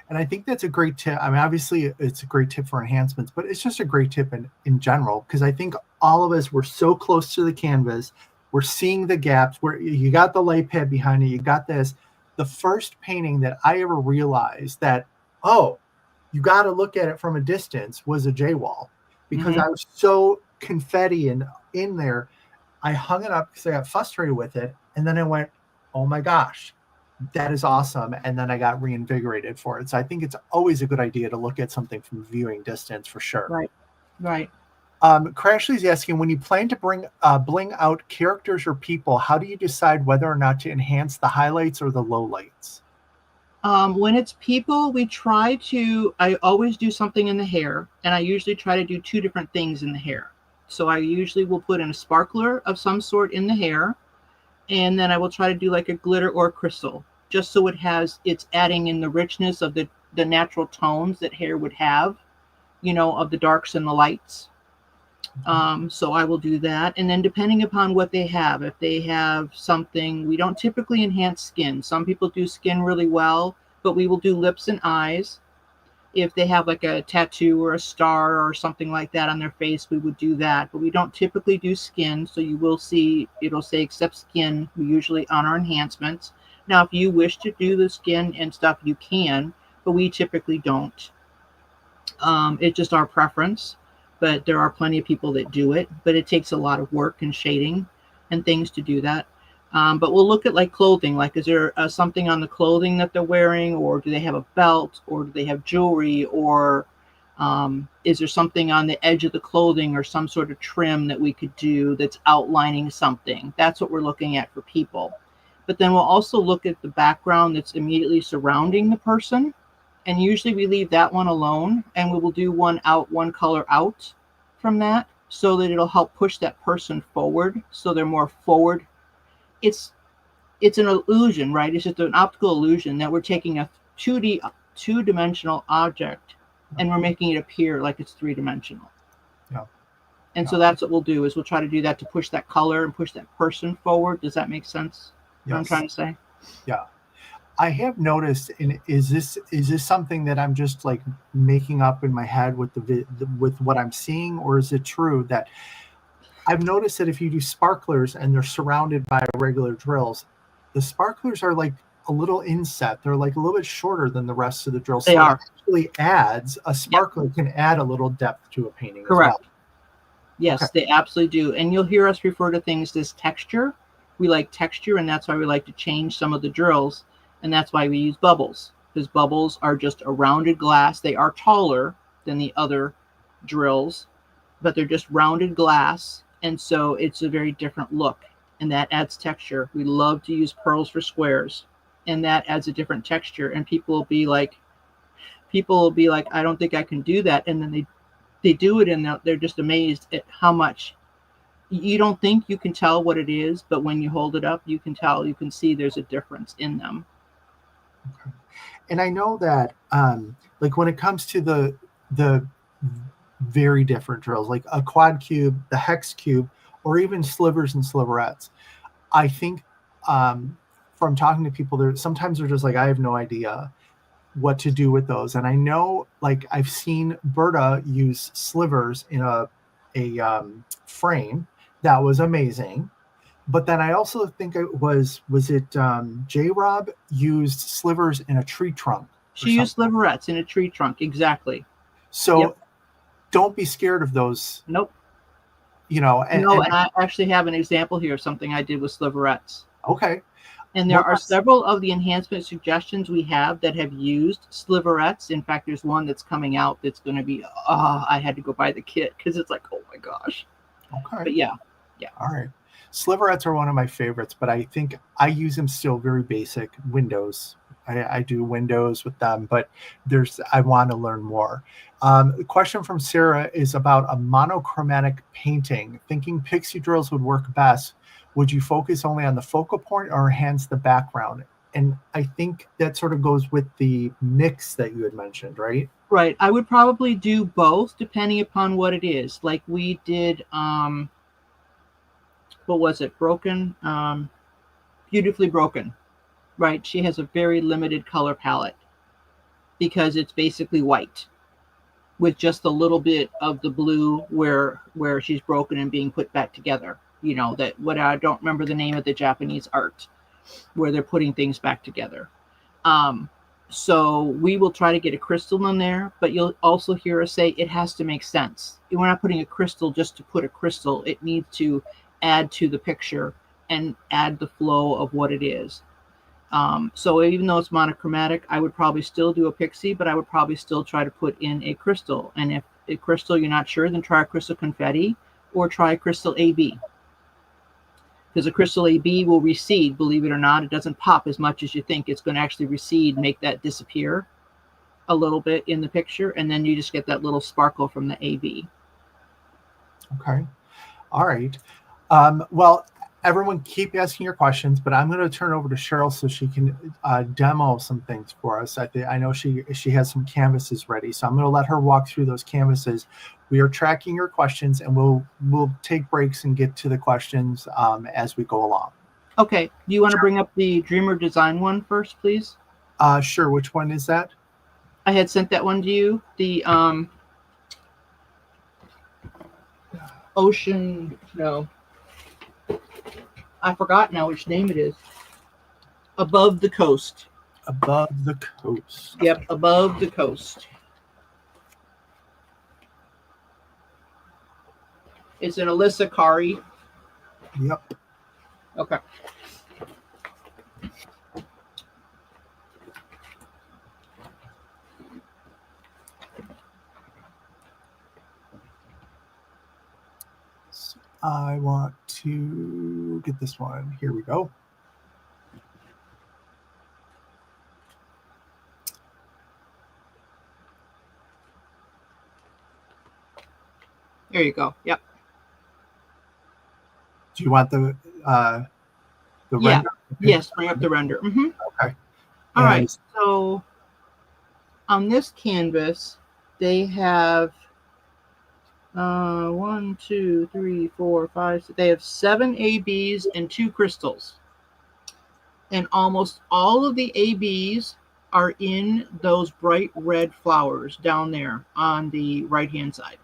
Speaker 2: And I think that's a great tip. I mean, obviously it's a great tip for enhancements, but it's just a great tip in general, because I think all of us, we're so close to the canvas. We're seeing the gaps where you got the light pad behind it. You got this. The first painting that I ever realized that, oh, you got to look at it from a distance was a J-wall, because I was so confetti and in there. I hung it up because I got frustrated with it. And then I went, oh my gosh, that is awesome. And then I got reinvigorated for it. So I think it's always a good idea to look at something from viewing distance for sure.
Speaker 3: Right. Right.
Speaker 2: Crashly's asking, when you plan to bling out characters or people, how do you decide whether or not to enhance the highlights or the lowlights?
Speaker 3: When it's people, I always do something in the hair, and I usually try to do 2 different things in the hair. So I usually will put in a sparkler of some sort in the hair, and then I will try to do like a glitter or crystal, just so it's adding in the richness of the natural tones that hair would have. of the darks and the lights. So I will do that. And then depending upon what they have, if they have something, we don't typically enhance skin. Some people do skin really well, but we will do lips and eyes. If they have like a tattoo or a star or something like that on their face, we would do that. But we don't typically do skin. So you will see, it'll say except skin, we usually on our enhancements. Now, if you wish to do the skin and stuff, you can, but we typically don't. It's just our preference. But there are plenty of people that do it, but it takes a lot of work and shading and things to do that. But we'll look at like clothing, like is there something on the clothing that they're wearing, or do they have a belt, or do they have jewelry, or is there something on the edge of the clothing or some sort of trim that we could do that's outlining something. That's what we're looking at for people. But then we'll also look at the background that's immediately surrounding the person. And usually we leave that one alone, and we will do one color out from that so that it'll help push that person forward. So they're more forward. It's an illusion, right? It's just an optical illusion that we're taking a two-dimensional object and we're making it appear like it's three-dimensional.
Speaker 2: Yeah.
Speaker 3: And so that's what we'll do, is we'll try to do that to push that color and push that person forward. Does that make sense?
Speaker 2: Yes.
Speaker 3: What I'm trying to say?
Speaker 2: Yeah. I have noticed, and is this something that I'm just like making up in my head with with what I'm seeing, or is it true that I've noticed that if you do sparklers and they're surrounded by regular drills, the sparklers are like a little inset. They're like a little bit shorter than the rest of the drills.
Speaker 3: They are.
Speaker 2: It actually adds, a sparkler can add a little depth to a painting.
Speaker 3: Correct.
Speaker 2: As well.
Speaker 3: Yes,
Speaker 2: Okay.
Speaker 3: they absolutely do. And you'll hear us refer to things as texture. We like texture, and that's why we like to change some of the drills. And that's why we use bubbles, because bubbles are just a rounded glass. They are taller than the other drills, but they're just rounded glass. And so it's a very different look, and that adds texture. We love to use pearls for squares, and that adds a different texture. And people will be like, I don't think I can do that. And then they do it, and they're just amazed at how much. You don't think you can tell what it is, but when you hold it up, you can tell, you can see there's a difference in them.
Speaker 2: Okay. And I know that like when it comes to the very different drills, like a quad cube, the hex cube, or even slivers and sliverettes, I think from talking to people, sometimes they're just like, I have no idea what to do with those. And I know, like, I've seen Berta use slivers in a frame that was amazing. But then I also think it was it J-Rob used slivers in a tree trunk.
Speaker 3: She used sliverettes in a tree trunk, exactly.
Speaker 2: So don't be scared of those.
Speaker 3: Nope.
Speaker 2: And
Speaker 3: I actually have an example here of something I did with sliverettes.
Speaker 2: Okay.
Speaker 3: And there are several of the enhancement suggestions we have that have used sliverettes. In fact, there's one that's coming out that's going to be, I had to go buy the kit because it's like, oh my gosh.
Speaker 2: Okay.
Speaker 3: But yeah.
Speaker 2: All right. Sliverettes are one of my favorites, but I think I use them still very basic. Windows. I do windows with them, but I want to learn more. The question from Sarah is about a monochromatic painting. Thinking pixie drills would work best. Would you focus only on the focal point or enhance the background? And I think that sort of goes with the mix that you had mentioned, right?
Speaker 3: Right. I would probably do both depending upon what it is. Like we did, what was it? Broken, Beautifully Broken, right? She has a very limited color palette because it's basically white with just a little bit of the blue where she's broken and being put back together. I don't remember the name of the Japanese art where they're putting things back together. So we will try to get a crystal in there, but you'll also hear us say it has to make sense. We're not putting a crystal just to put a crystal. It needs to add to the picture and add the flow of what it is. So even though it's monochromatic, I would probably still do a pixie, but I would probably still try to put in a crystal. And if a crystal you're not sure, then try a crystal confetti or try a crystal AB. Because a crystal AB will recede, believe it or not. It doesn't pop as much as you think. It's going to actually recede, make that disappear a little bit in the picture, and then you just get that little sparkle from the AB.
Speaker 2: Okay. All right. Well, everyone keep asking your questions, but I'm going to turn over to Cheryl so she can demo some things for us. I know she has some canvases ready, so I'm going to let her walk through those canvases. We are tracking your questions, and we'll take breaks and get to the questions as we go along.
Speaker 3: Okay. Do you want to bring up the Dreamer Design one first, please?
Speaker 2: Sure. Which one is that?
Speaker 3: I had sent that one to you. The Ocean. No, I forgot now which name it is. Above the Coast.
Speaker 2: Above the Coast.
Speaker 3: Yep, Above the Coast. It's an Alyssa Kari.
Speaker 2: Yep.
Speaker 3: Okay.
Speaker 2: So I want to get this one. Here we go.
Speaker 3: There you go. Yep.
Speaker 2: Do you want the
Speaker 3: Yeah.
Speaker 2: render? Okay.
Speaker 3: Yes, bring up the render. Mm-hmm.
Speaker 2: Okay.
Speaker 3: All right. So on this canvas, they have 1, 2, 3, 4, 5. They have 7 ABs and 2 crystals. And almost all of the ABs are in those bright red flowers down there on the right-hand side.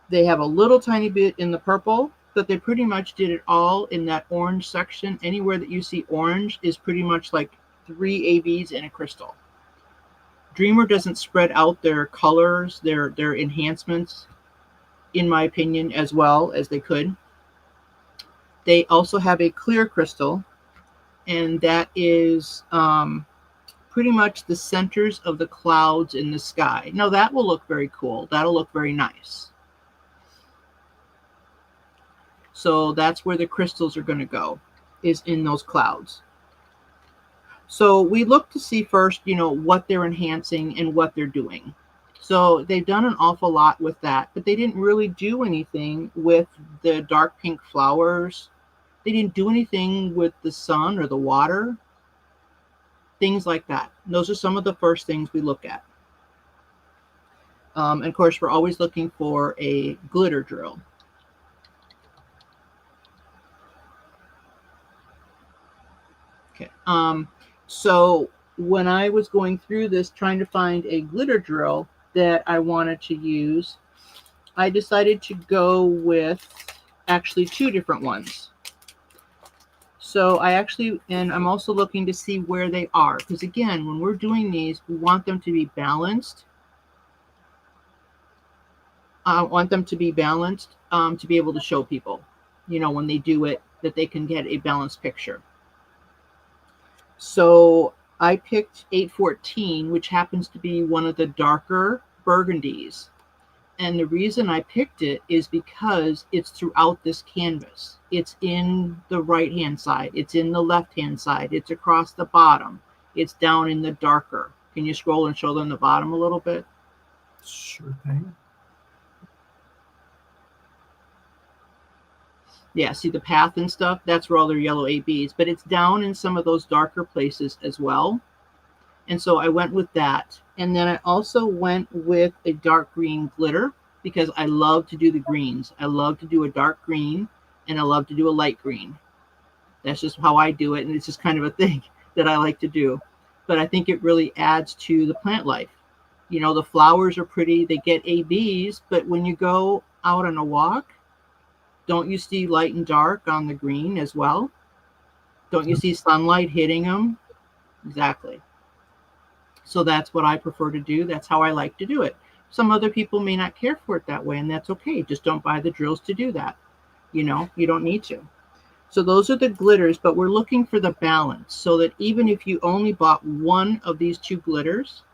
Speaker 3: They have a little tiny bit in the purple, but they pretty much did it all in that orange section. Anywhere that you see orange is pretty much like 3 ABs and a crystal. Dreamer doesn't spread out their colors, their enhancements, in my opinion, as well as they could. They also have a clear crystal, and that is pretty much the centers of the clouds in the sky. Now that will look very cool. That'll look very nice. So that's where the crystals are going to go, is in those clouds. So we look to see first, what they're enhancing and what they're doing. So they've done an awful lot with that, but they didn't really do anything with the dark pink flowers. They didn't do anything with the sun or the water, things like that. And those are some of the first things we look at. And of course, we're always looking for a glitter drill. Okay. So when I was going through this, trying to find a glitter drill that I wanted to use, I decided to go with actually 2 different ones. So I'm also looking to see where they are, because again, when we're doing these, we want them to be balanced. I want them to be balanced to be able to show people, when they do it, that they can get a balanced picture. So I picked 814, which happens to be one of the darker burgundies. And the reason I picked it is because it's throughout this canvas. It's in the right-hand side. It's in the left-hand side. It's across the bottom. It's down in the darker. Can you scroll and show them the bottom a little bit?
Speaker 2: Sure thing.
Speaker 3: Yeah, see the path and stuff? That's where all their yellow ABs. But it's down in some of those darker places as well. And so I went with that. And then I also went with a dark green glitter because I love to do the greens. I love to do a dark green and I love to do a light green. That's just how I do it. And it's just kind of a thing that I like to do. But I think it really adds to the plant life. The flowers are pretty. They get ABs. But when you go out on a walk, don't you see light and dark on the green as well? Don't you see sunlight hitting them? Exactly. So that's what I prefer to do. That's how I like to do it. Some other people may not care for it that way, and that's okay. Just don't buy the drills to do that. You don't need to. So those are the glitters, but we're looking for the balance so that even if you only bought one of these 2 glitters,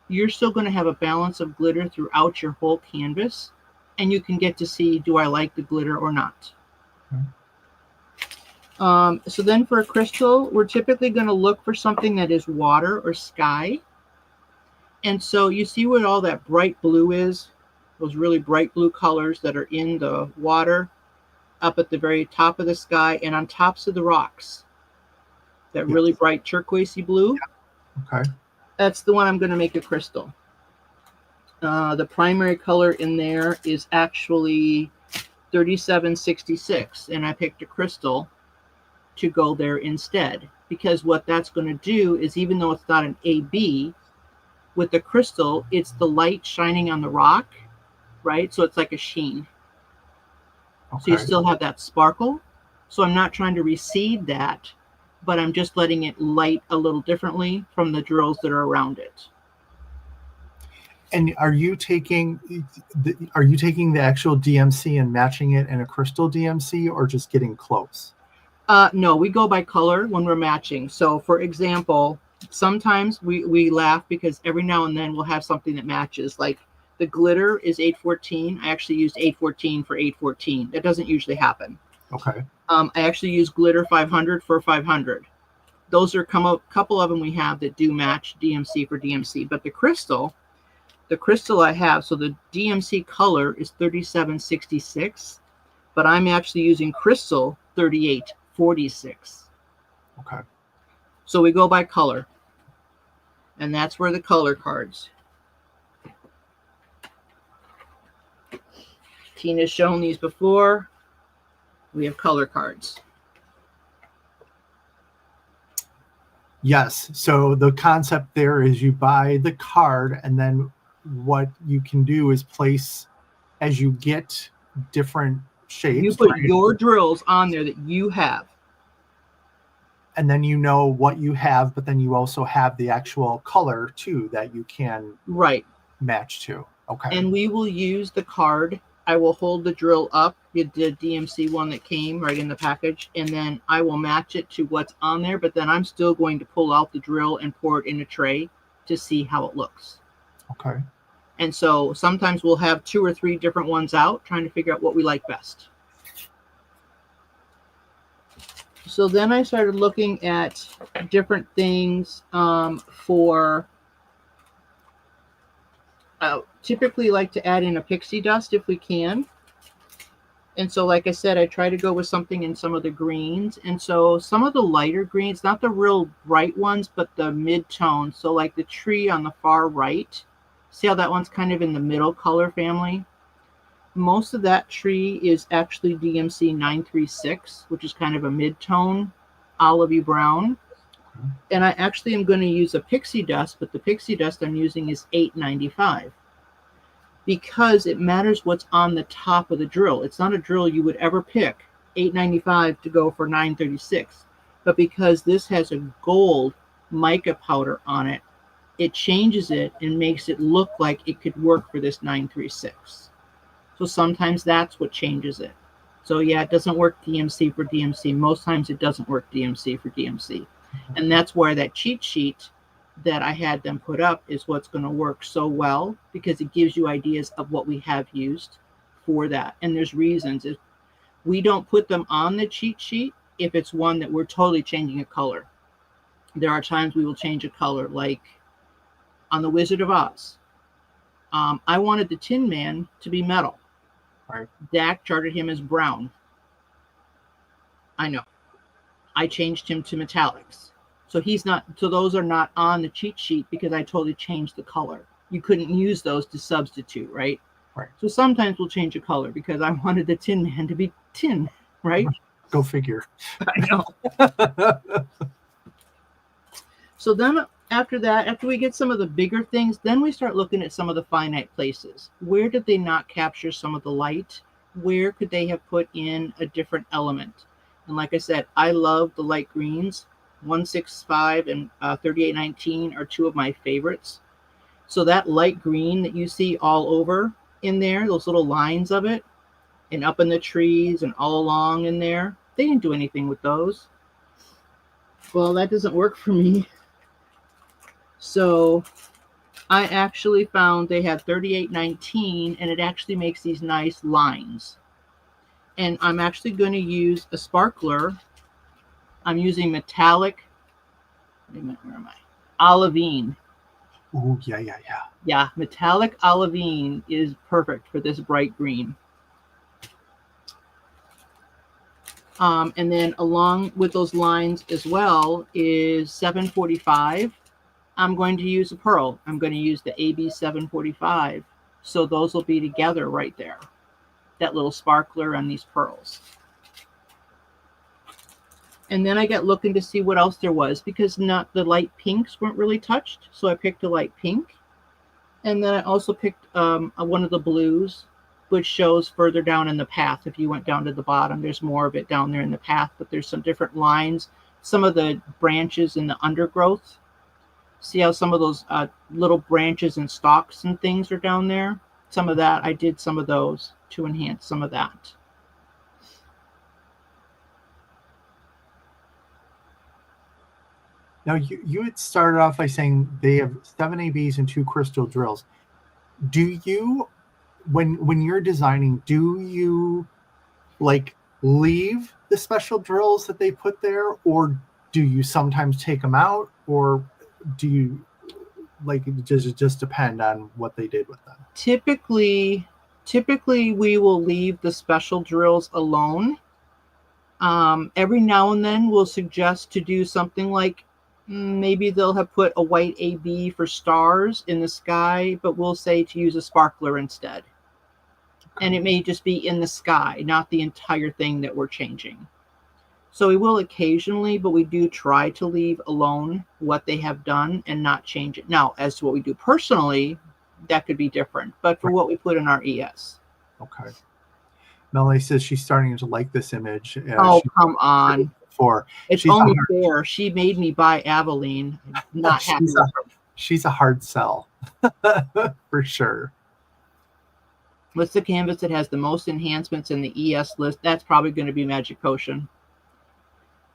Speaker 3: you're still going to have a balance of glitter throughout your whole canvas. And you can get to see, do I like the glitter or not?
Speaker 2: Okay.
Speaker 3: So then for a crystal, we're typically going to look for something that is water or sky. And so you see where all that bright blue is? those really bright blue colors that are in the water, up at the very top of the sky and on tops of the rocks. That really bright turquoisey blue.
Speaker 2: Okay.
Speaker 3: That's the one I'm going to make a crystal. The primary color in there is actually 3766, and I picked a crystal to go there instead, because what that's going to do is, even though it's not an AB, with the crystal, it's the light shining on the rock, right? So it's like a sheen.
Speaker 2: Okay.
Speaker 3: So you still have that sparkle. So I'm not trying to recede that, but I'm just letting it light a little differently from the drills that are around it.
Speaker 2: And are you taking the actual DMC and matching it in a crystal DMC, or just getting close?
Speaker 3: No, we go by color when we're matching. So for example, sometimes we laugh because every now and then we'll have something that matches. Like the glitter is 814. I actually used 814 for 814. That doesn't usually happen.
Speaker 2: Okay.
Speaker 3: I actually use glitter 500 for 500. Those are a couple of them we have that do match DMC for DMC. But the crystal I have, so the DMC color is 3766, but I'm actually using crystal 3846.
Speaker 2: Okay.
Speaker 3: So we go by color, and that's where the color cards. Tina's shown these before. We have color cards.
Speaker 2: Yes. So the concept there is you buy the card, and then what you can do is place as you get different shapes.
Speaker 3: You put your drills on there that you have.
Speaker 2: And then you know what you have, but then you also have the actual color too that you can match to. Okay.
Speaker 3: And we will use the card. I will hold the drill up, the DMC one that came right in the package, and then I will match it to what's on there, but then I'm still going to pull out the drill and pour it in a tray to see how it looks.
Speaker 2: Okay.
Speaker 3: And so sometimes we'll have 2 or 3 different ones out, trying to figure out what we like best. So then I started looking at different things for typically like to add in a pixie dust if we can. And so like I said, I try to go with something in some of the greens. And so some of the lighter greens, not the real bright ones, but the mid-tone. So like the tree on the far right, see how that one's kind of in the middle color family? Most of that tree is actually DMC 936, which is kind of a mid-tone olivey brown. And I actually am going to use a pixie dust, but the pixie dust I'm using is 895 because it matters what's on the top of the drill. It's not a drill you would ever pick 895 to go for 936, but because this has a gold mica powder on it, it changes it and makes it look like it could work for this 936. So sometimes that's what changes it. So yeah, it doesn't work DMC for DMC. Most times it doesn't work DMC for DMC. And that's where that cheat sheet that I had them put up is what's going to work so well, because it gives you ideas of what we have used for that. And there's reasons. If we don't put them on the cheat sheet, if it's one that we're totally changing a color. There are times we will change a color, like on the Wizard of Oz. I wanted the Tin Man to be metal.
Speaker 2: Right.
Speaker 3: Dak charted him as brown. I know. I changed him to metallics. So he's not, so those are not on the cheat sheet because I totally changed the color. You couldn't use those to substitute, right?
Speaker 2: Right.
Speaker 3: So sometimes we'll change a color because I wanted the Tin Man to be tin, right?
Speaker 2: Go figure.
Speaker 3: I know. So then after that, after we get some of the bigger things, then we start looking at some of the finite places. Where did they not capture some of the light? Where could they have put in a different element? And like I said, I love the light greens. 165 and 3819 are 2 of my favorites. So that light green that you see all over in there, those little lines of it, and up in the trees and all along in there, they didn't do anything with those. Well, that doesn't work for me. So I actually found they had 3819, and it actually makes these nice lines. And I'm actually going to use a sparkler. I'm using metallic, where am I? Olivine.
Speaker 2: Oh, yeah, yeah, yeah.
Speaker 3: Yeah, metallic olivine is perfect for this bright green. And then along with those lines as well is 745. I'm going to use a pearl. I'm going to use the AB 745. So those will be together right there. That little sparkler and these pearls. And then I got looking to see what else there was, because not the light pinks weren't really touched. So I picked a light pink. And then I also picked one of the blues, which shows further down in the path. If you went down to the bottom, there's more of it down there in the path, but there's some different lines. Some of the branches in the undergrowth. See how some of those little branches and stalks and things are down there? Some of that, I did some of those to enhance some of that.
Speaker 2: Now, you had started off by saying they have 7 ABs and 2 crystal drills. Do you, when you're designing, do you like leave the special drills that they put there, or do you sometimes take them out, or do you, like, does it just depend on what they did with them?
Speaker 3: Typically we will leave the special drills alone. Every now and then we'll suggest to do something like, maybe they'll have put a white AB for stars in the sky, but we'll say to use a sparkler instead. Okay. And it may just be in the sky, not the entire thing that we're changing. So we will occasionally, but we do try to leave alone what they have done and not change it. Now, as to what we do personally, that could be different, but for what we put in our ES.
Speaker 2: Okay. Melanie says she's starting to like this image.
Speaker 3: Oh, come on. It's only fair. She made me buy Aveline. Not happy.
Speaker 2: She's a hard sell for sure.
Speaker 3: What's the canvas that has the most enhancements in the ES list? That's probably going to be Magic Potion.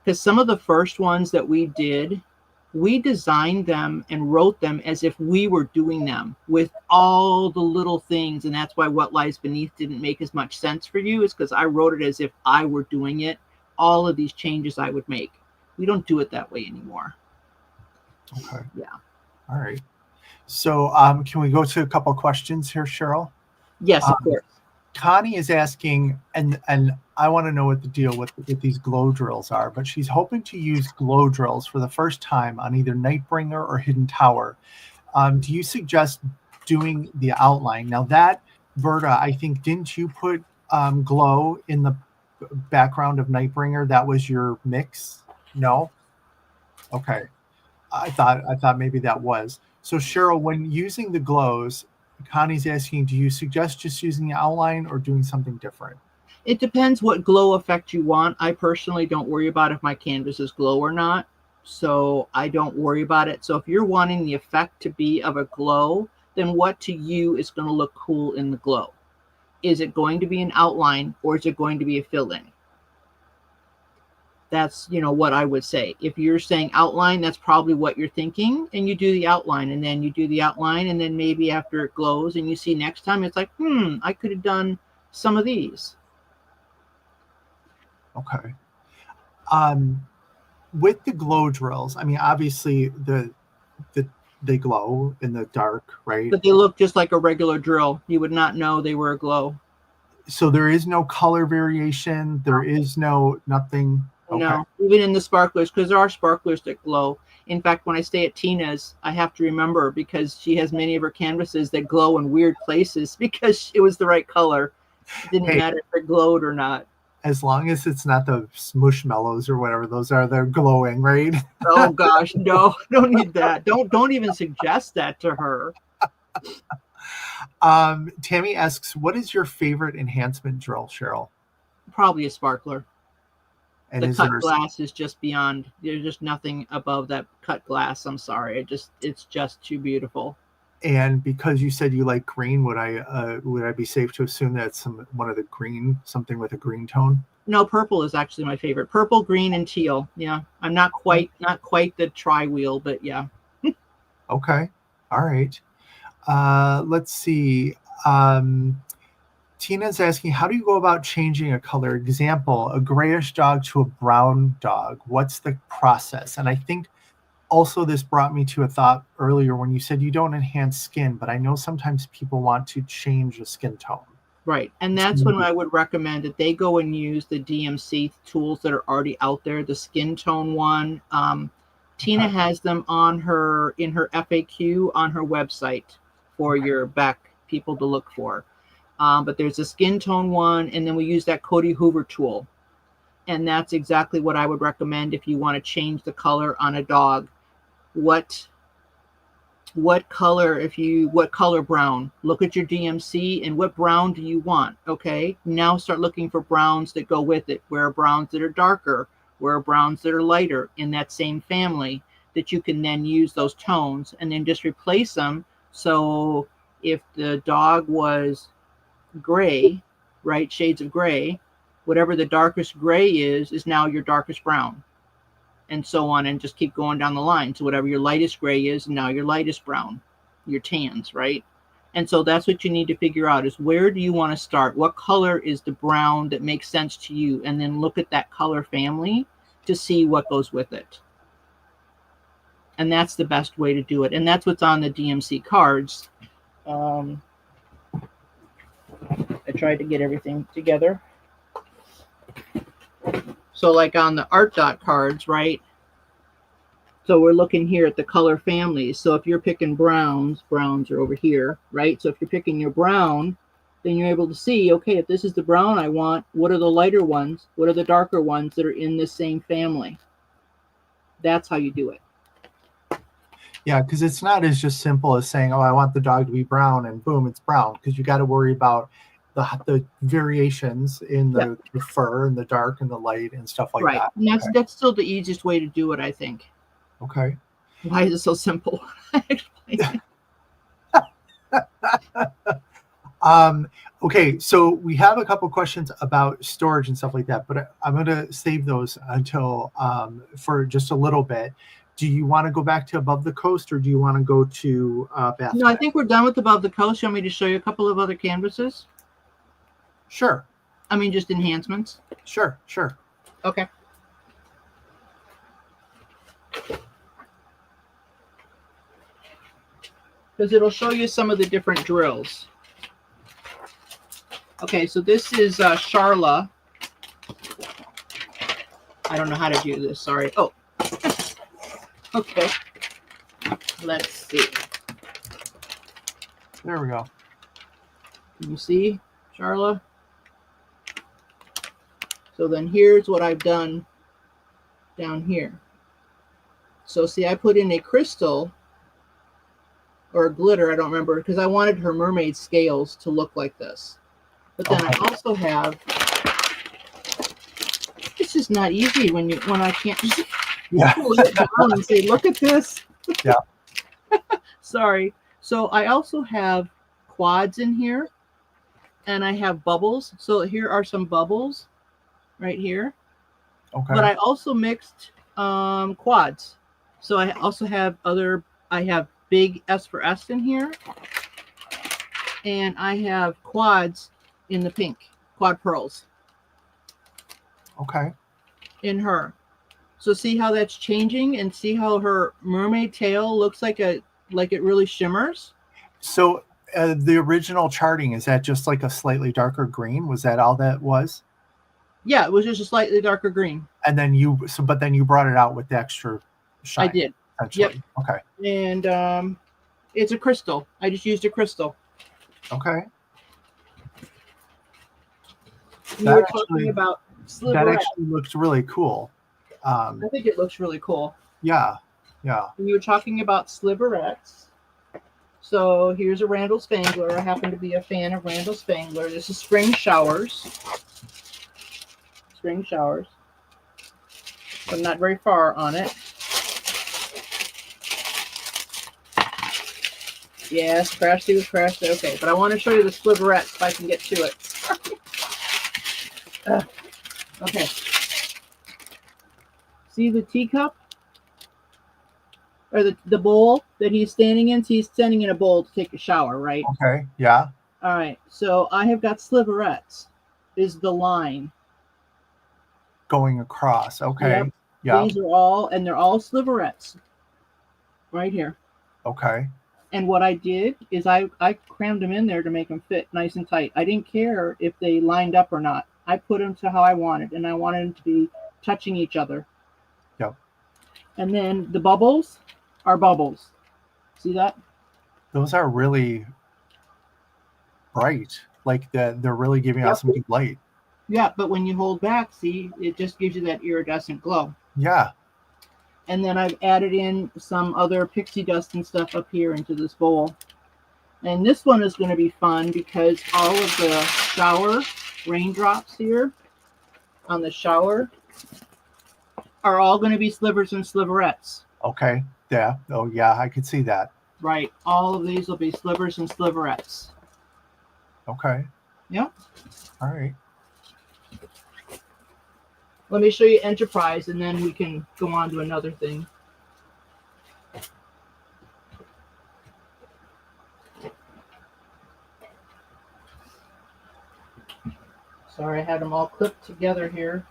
Speaker 3: Because some of the first ones that we did, we designed them and wrote them as if we were doing them with all the little things. And that's why What Lies Beneath didn't make as much sense for you, is because I wrote it as if I were doing it. All of these changes I would make. We don't do it that way anymore.
Speaker 2: Okay.
Speaker 3: Yeah.
Speaker 2: All right. So can we go to a couple of questions here, Cheryl?
Speaker 3: Yes, of course.
Speaker 2: Connie is asking, and I want to know what the deal with these glow drills are, but she's hoping to use glow drills for the first time on either Nightbringer or Hidden Tower. Do you suggest doing the outline? Now that, Berta, I think, didn't you put glow in the background of Nightbringer? That was your mix? No? Okay. I thought maybe that was. So Cheryl, when using the glows, Connie's asking, do you suggest just using the outline or doing something different?
Speaker 3: It depends what glow effect you want. I personally don't worry about if my canvas is glow or not. So I don't worry about it. So if you're wanting the effect to be of a glow, then what to you is going to look cool in the glow? Is it going to be an outline or is it going to be a fill-in? That's, what I would say. If you're saying outline, that's probably what you're thinking, and you do the outline, and then you do the outline, and then maybe after it glows and you see next time, it's like, I could have done some of these.
Speaker 2: Okay. With the glow drills, I mean, obviously they glow in the dark, right?
Speaker 3: But they look just like a regular drill. You would not know they were a glow.
Speaker 2: So there is no color variation. There is nothing. Okay.
Speaker 3: No, even in the sparklers, because there are sparklers that glow. In fact, when I stay at Tina's, I have to remember, because she has many of her canvases that glow in weird places because it was the right color. It didn't matter if it glowed or not.
Speaker 2: As long as it's not the smushmallows or whatever, they're glowing, right?
Speaker 3: Oh gosh, no, don't need that. Don't even suggest that to her.
Speaker 2: Tammy asks, what is your favorite enhancement drill, Cheryl?
Speaker 3: Probably a sparkler. And the cut glass is just beyond. There's just nothing above that cut glass. I'm sorry. It's just too beautiful.
Speaker 2: And because you said you like green, would I be safe to assume that it's one of the green, something with a green tone?
Speaker 3: No, purple is actually my favorite. Purple, green, and teal. Yeah, I'm not quite the tri-wheel, but yeah.
Speaker 2: Okay, all right. Let's see. Tina's asking, how do you go about changing a color? Example, a grayish dog to a brown dog. What's the process? And I think Also, this brought me to a thought earlier when you said you don't enhance skin, but I know sometimes people want to change the skin tone.
Speaker 3: Right. And that's when I would recommend that they go and use the DMC tools that are already out there, the skin tone one. Tina has them in her FAQ on her website for your back people to look for. But there's a skin tone one, and then we use that Cody Hoover tool. And that's exactly what I would recommend if you want to change the color on a dog. What color brown? Look at your DMC and what brown do you want? Okay, now start looking for browns that go with it. Where are browns that are darker? Where are browns that are lighter in that same family that you can then use those tones and then just replace them. So if the dog was gray, right, shades of gray, whatever the darkest gray is now your darkest brown, and so on, and just keep going down the line. So whatever your lightest gray is, now your lightest brown, your tans, right? And so that's what you need to figure out is where do you want to start? What color is the brown that makes sense to you? And then look at that color family to see what goes with it. And that's the best way to do it. And that's what's on the DMC cards. I tried to get everything together. So like on the art dot cards, right? So we're looking here at the color families. So if you're picking browns are over here, right? So if you're picking your brown, then you're able to see, okay, if this is the brown I want, what are the lighter ones? What are the darker ones that are in the same family? That's how you do it.
Speaker 2: Yeah, because it's not as just simple as saying, oh, I want the dog to be brown and boom, it's brown. Because you got to worry about the variations in the fur and the dark and the light and stuff like that.
Speaker 3: And that's still the easiest way to do it, I think.
Speaker 2: Okay.
Speaker 3: Why is it so simple?
Speaker 2: Okay, so we have a couple questions about storage and stuff like that, but I'm going to save those until for just a little bit. Do you want to go back to Above the Coast, or do you want to go to Bath?
Speaker 3: No, I think we're done with Above the Coast. You want me to show you a couple of other canvases?
Speaker 2: Sure.
Speaker 3: I mean, just enhancements.
Speaker 2: Sure.
Speaker 3: Okay. Because it'll show you some of the different drills. Okay, so this is Charla. I don't know how to do this, sorry. Oh, okay. Let's see.
Speaker 2: There we go.
Speaker 3: Can you see, Charla? So then here's what I've done down here. So see, I put in a crystal or a glitter, I don't remember, because I wanted her mermaid scales to look like this. But then I also have, it's just not easy when I can't just pull it down and say, look at this.
Speaker 2: Yeah.
Speaker 3: Sorry. So I also have quads in here, and I have bubbles. So here are some bubbles right here.
Speaker 2: Okay.
Speaker 3: But I also mixed quads. So I also have I have big S for S in here. And I have quads in the pink, quad pearls.
Speaker 2: Okay.
Speaker 3: In her. So see how that's changing, and see how her mermaid tail looks like it really shimmers?
Speaker 2: So the original charting, is that just like a slightly darker green? Was that all that was?
Speaker 3: Yeah, it was just a slightly darker green.
Speaker 2: And then but then you brought it out with the extra shine.
Speaker 3: I did.
Speaker 2: Yep. Okay.
Speaker 3: And it's a crystal. I just used a crystal.
Speaker 2: Okay.
Speaker 3: You were talking about sliverette.
Speaker 2: That actually looks really cool.
Speaker 3: I think it looks really cool.
Speaker 2: Yeah.
Speaker 3: And you were talking about sliverettes. So here's a Randall Spangler. I happen to be a fan of Randall Spangler. This is Spring Showers. Spring Showers. I'm not very far on it. Yes, crash through, crash through. Okay, but I want to show you the sliverettes if I can get to it. Okay. See the teacup? Or the bowl that he's standing in? So he's standing in a bowl to take a shower, right?
Speaker 2: Okay, yeah.
Speaker 3: All right, so I have got sliverettes is the line.
Speaker 2: Going across, okay.
Speaker 3: Yep.
Speaker 2: Yeah.
Speaker 3: These are all, and they're all sliverettes. right here.
Speaker 2: Okay.
Speaker 3: And what I did is I crammed them in there to make them fit nice and tight. I didn't care if they lined up or not. I put them to how I wanted, and I wanted them to be touching each other.
Speaker 2: Yep.
Speaker 3: And then the bubbles are bubbles. See that?
Speaker 2: Those are really bright. Like they're really giving out some good light.
Speaker 3: Yeah, but when you hold back, see, it just gives you that iridescent glow.
Speaker 2: Yeah.
Speaker 3: And then I've added in some other pixie dust and stuff up here into this bowl. And this one is going to be fun because all of the shower raindrops here on the shower are all going to be slivers and sliverettes.
Speaker 2: Okay. Yeah. Oh, yeah. I could see that.
Speaker 3: Right. All of these will be slivers and sliverettes.
Speaker 2: Okay.
Speaker 3: Yep.
Speaker 2: All right.
Speaker 3: Let me show you Enterprise, and then we can go on to another thing. Sorry, I had them all clipped together here.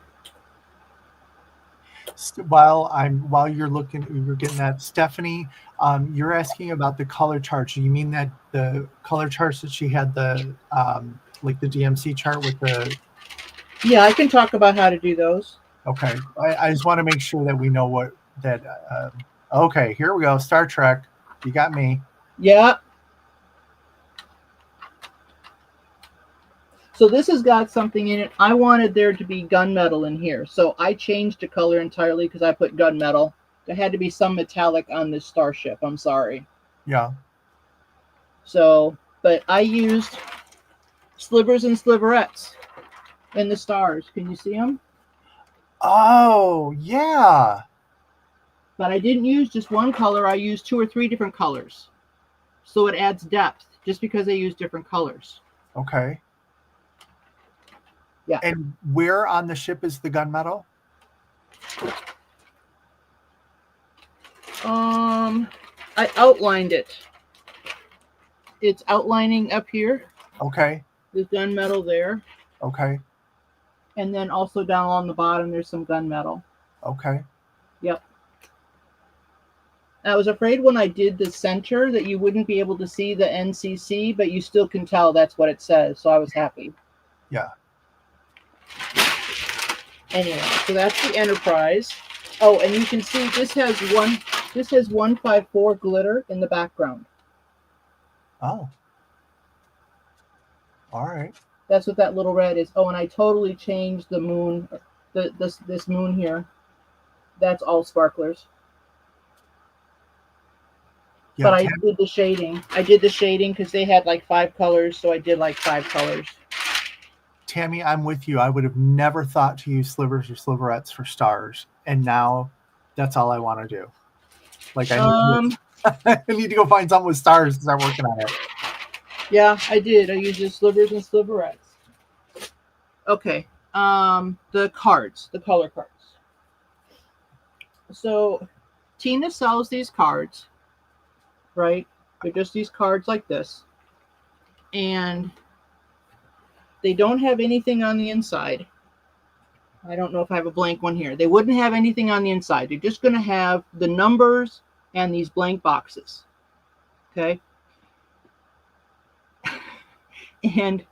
Speaker 2: While you're getting that, Stephanie, you're asking about the color charts. You mean that the color charts that she had, the like the DMC chart with the?
Speaker 3: Yeah, I can talk about how to do those.
Speaker 2: Okay, I just want to make sure that we know what that. Okay, here we go. Star Trek. You got me.
Speaker 3: Yeah. So this has got something in it. I wanted there to be gunmetal in here. So I changed the color entirely because I put gunmetal. There had to be some metallic on this starship. I'm sorry.
Speaker 2: Yeah.
Speaker 3: So, but I used slivers and sliverettes in the stars. Can you see them?
Speaker 2: Oh, yeah.
Speaker 3: But I didn't use just one color. I used 2 or 3 different colors. So it adds depth just because I use different colors.
Speaker 2: Okay.
Speaker 3: Yeah.
Speaker 2: And where on the ship is the gunmetal?
Speaker 3: I outlined it. It's outlining up here.
Speaker 2: Okay.
Speaker 3: There's gunmetal there.
Speaker 2: Okay.
Speaker 3: And then also down along the bottom, there's some gunmetal.
Speaker 2: Okay.
Speaker 3: Yep. I was afraid when I did the center that you wouldn't be able to see the NCC, but you still can tell that's what it says. So I was happy.
Speaker 2: Yeah.
Speaker 3: Anyway, so that's the Enterprise. Oh, and you can see this has 154 glitter in the background.
Speaker 2: Oh. All right.
Speaker 3: That's what that little red is. Oh, and I totally changed the moon, this moon here. That's all sparklers.
Speaker 2: Yeah,
Speaker 3: but I did the shading. I did the shading because they had like 5 colors, so I did like 5 colors.
Speaker 2: Tammy, I'm with you. I would have never thought to use slivers or sliverettes for stars, and now that's all I want to do. Like I need to go find something with stars and start working on it.
Speaker 3: Yeah, I did. I used the slivers and sliverettes. Okay. The cards, the color cards. So Tina sells these cards, right? They're just these cards like this. And they don't have anything on the inside. I don't know if I have a blank one here. They wouldn't have anything on the inside. They're just going to have the numbers and these blank boxes. Okay. And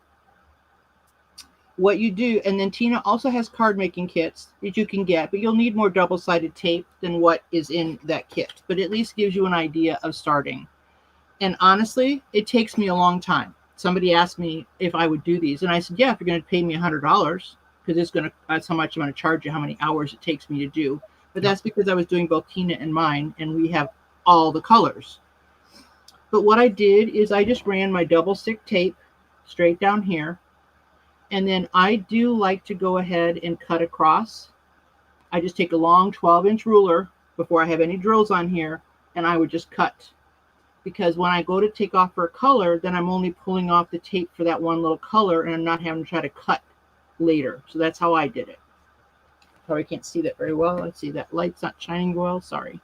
Speaker 3: what you do, and then Tina also has card making kits that you can get, but you'll need more double-sided tape than what is in that kit. But at least gives you an idea of starting. And honestly, it takes me a long time. Somebody asked me if I would do these, and I said, yeah, if you're going to pay me $100, because that's how much I'm going to charge you, how many hours it takes me to do. But that's because I was doing both Tina and mine, and we have all the colors. But what I did is I just ran my double stick tape straight down here. And then I do like to go ahead and cut across. I just take a long 12-inch ruler before I have any drills on here, and I would just cut. Because when I go to take off for a color, then I'm only pulling off the tape for that one little color, and I'm not having to try to cut later. So that's how I did it. Probably can't see that very well. Let's see, that light's not shining well. Sorry.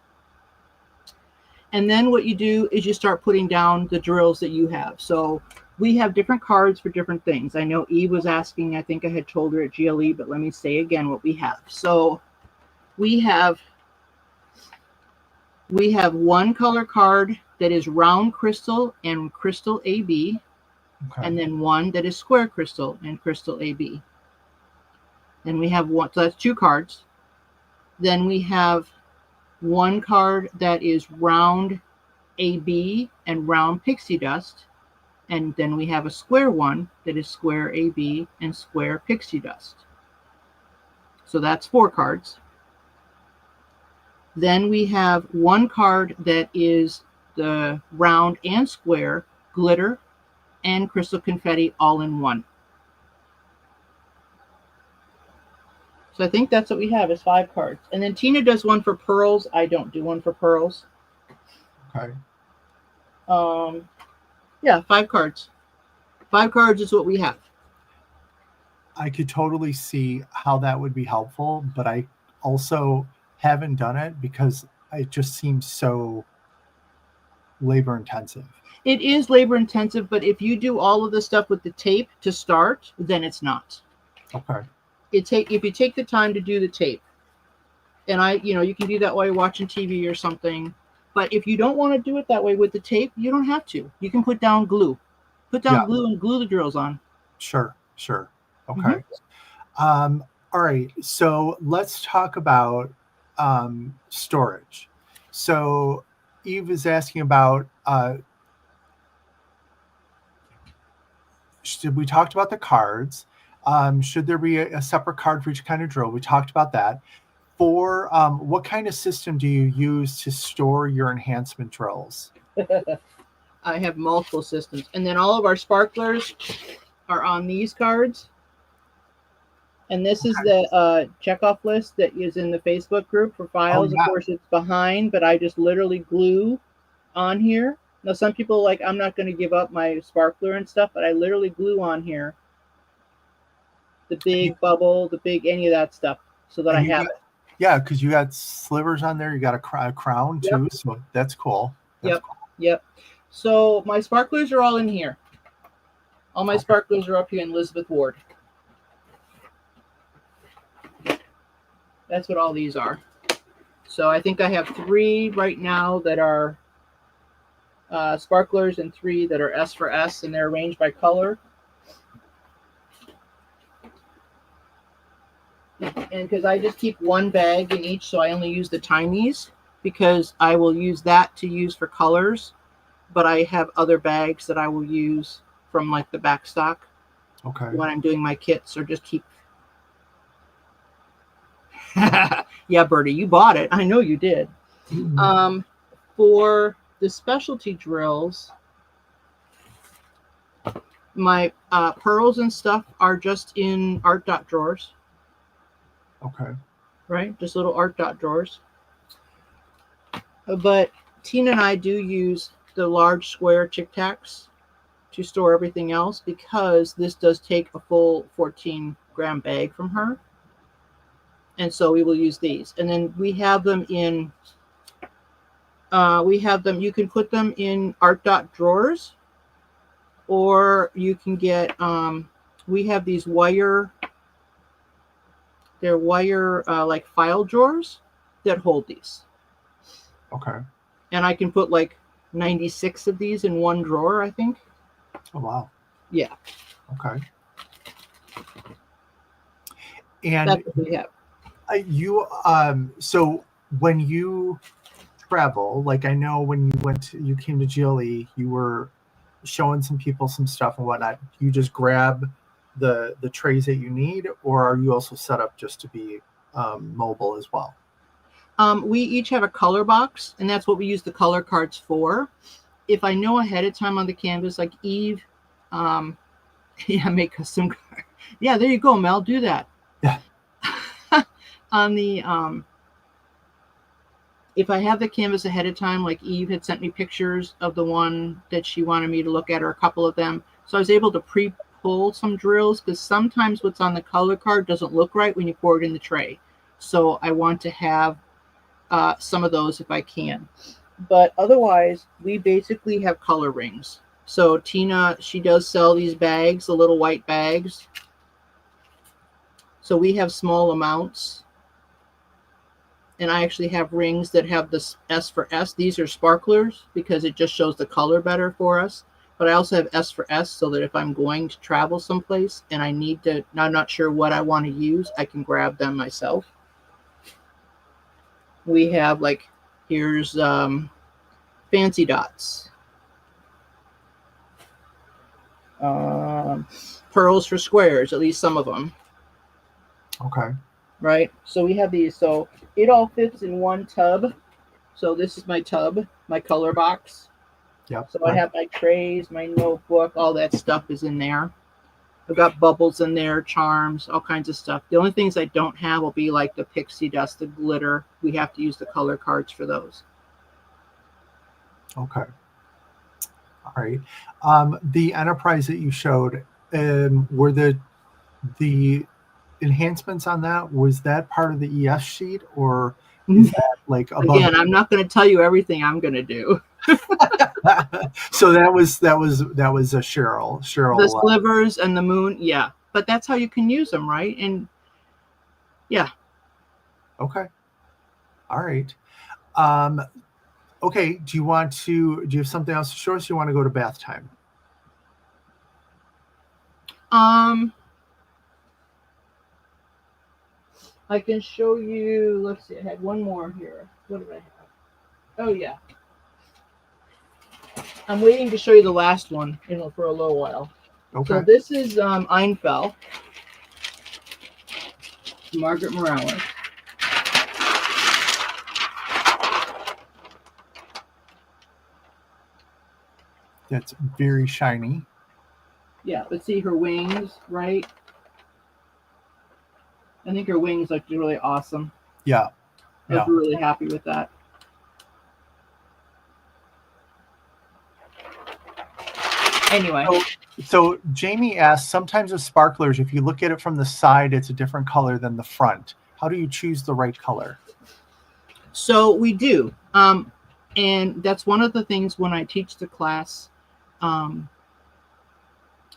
Speaker 3: And then what you do is you start putting down the drills that you have. So we have different cards for different things. I know Eve was asking, I think I had told her at GLE, but let me say again what we have. So we have We have one color card that is round crystal and crystal AB,
Speaker 2: Okay.
Speaker 3: and then one that is square crystal and crystal AB. Then we have one, so that's 2 cards. Then we have one card that is round AB and round pixie dust. And then we have a square one that is square AB and square pixie dust. So that's 4 cards. Then we have one card that is the round and square glitter and crystal confetti all in one. So I think that's what we have is 5 cards. And then Tina does one for pearls. I don't do one for pearls.
Speaker 2: Okay.
Speaker 3: Yeah, 5 cards. 5 cards is what we have.
Speaker 2: I could totally see how that would be helpful, but I also haven't done it because it just seems so labor intensive.
Speaker 3: It is labor intensive, but if you do all of the stuff with the tape to start, then it's not.
Speaker 2: Okay.
Speaker 3: If you take the time to do the tape, and you can do that while you're watching TV or something. But if you don't want to do it that way with the tape, you don't have to. You can put down glue. Put down glue and glue the drills on.
Speaker 2: Sure. Okay. All right. So let's talk about storage. So Eve is asking about we talked about the cards. Should there be a separate card for each kind of drill? We talked about that. For what kind of system do you use to store your enhancement drills?
Speaker 3: I have multiple systems. And then all of our sparklers are on these cards. And this is the checkoff list that is in the Facebook group for files. Of course, it's behind, but I just literally glue on here. Now, some people are like, I'm not going to give up my sparkler and stuff, but I literally glue on here the big bubble, the big any of that stuff so that I have it.
Speaker 2: Yeah, because you got slivers on there. You got a crown too, so that's cool.
Speaker 3: Yep. So my sparklers are all in here. All my sparklers are up here in Elizabeth Ward. That's what all these are. So I think I have 3 right now that are sparklers and 3 that are S for S, and they're arranged by color. And because I just keep 1 bag in each, so I only use the tinies because I will use that to use for colors. But I have other bags that I will use from like the back stock.
Speaker 2: Okay.
Speaker 3: When I'm doing my kits, or just keep. Yeah, Bertie, you bought it. I know you did. Mm-hmm. For the specialty drills, my pearls and stuff are just in art dot drawers.
Speaker 2: Okay.
Speaker 3: Right? Just little art dot drawers. But Tina and I do use the large square Tic Tacs to store everything else because this does take a full 14-gram bag from her. And so we will use these. And then we have them in, you can put them in art dot drawers, or you can get, we have these they're wire like file drawers that hold these.
Speaker 2: Okay.
Speaker 3: And I can put like 96 of these in one drawer, I think.
Speaker 2: Oh, wow.
Speaker 3: Yeah.
Speaker 2: Okay. And
Speaker 3: that's what we have.
Speaker 2: So when you travel, like I know when you came to GLE, you were showing some people some stuff and whatnot. You just grab the trays that you need, or are you also set up just to be mobile as well?
Speaker 3: We each have a color box, and that's what we use the color cards for. If I know ahead of time on the canvas, like Eve, make custom card. Yeah, there you go, Mel. Do that.
Speaker 2: Yeah.
Speaker 3: On the if I have the canvas ahead of time, like Eve had sent me pictures of the one that she wanted me to look at, or a couple of them, so I was able to pre-pull some drills, because sometimes what's on the color card doesn't look right when you pour it in the tray. So I want to have some of those if I can. But otherwise, we basically have color rings. So Tina, she does sell these bags, the little white bags. So we have small amounts. And I actually have rings that have this S for S. These are sparklers because it just shows the color better for us. But I also have S for S so that if I'm going to travel someplace and I'm not sure what I want to use, I can grab them myself. We have like, here's fancy dots. Pearls for squares, at least some of them.
Speaker 2: Okay.
Speaker 3: Right? So we have these. So it all fits in one tub. So this is my tub, my color box.
Speaker 2: Yep.
Speaker 3: So I have my trays, my notebook, all that stuff is in there. I've got bubbles in there, charms, all kinds of stuff. The only things I don't have will be like the pixie dust, the glitter. We have to use the color cards for those.
Speaker 2: Okay. All right. The enterprise that you showed, were the enhancements on that, was that part of the ES sheet, or is that like above?
Speaker 3: Again, I'm not going to tell you everything I'm going to do.
Speaker 2: So that was a Cheryl.
Speaker 3: The slivers and the moon, yeah. But that's how you can use them, right? And yeah.
Speaker 2: Okay. All right. Okay. Do you have something else to show us? You want to go to bath time?
Speaker 3: I can show you, let's see, I had one more here. What did I have? Oh yeah. I'm waiting to show you the last one, for a little while.
Speaker 2: Okay.
Speaker 3: So this is Einfeld, Margaret Morales.
Speaker 2: That's very shiny.
Speaker 3: Yeah, but see her wings, right? I think her wings look really awesome.
Speaker 2: Yeah.
Speaker 3: I was really happy with that. Anyway.
Speaker 2: So Jamie asked, sometimes with sparklers, if you look at it from the side, it's a different color than the front. How do you choose the right color?
Speaker 3: So we do. And that's one of the things when I teach the class, when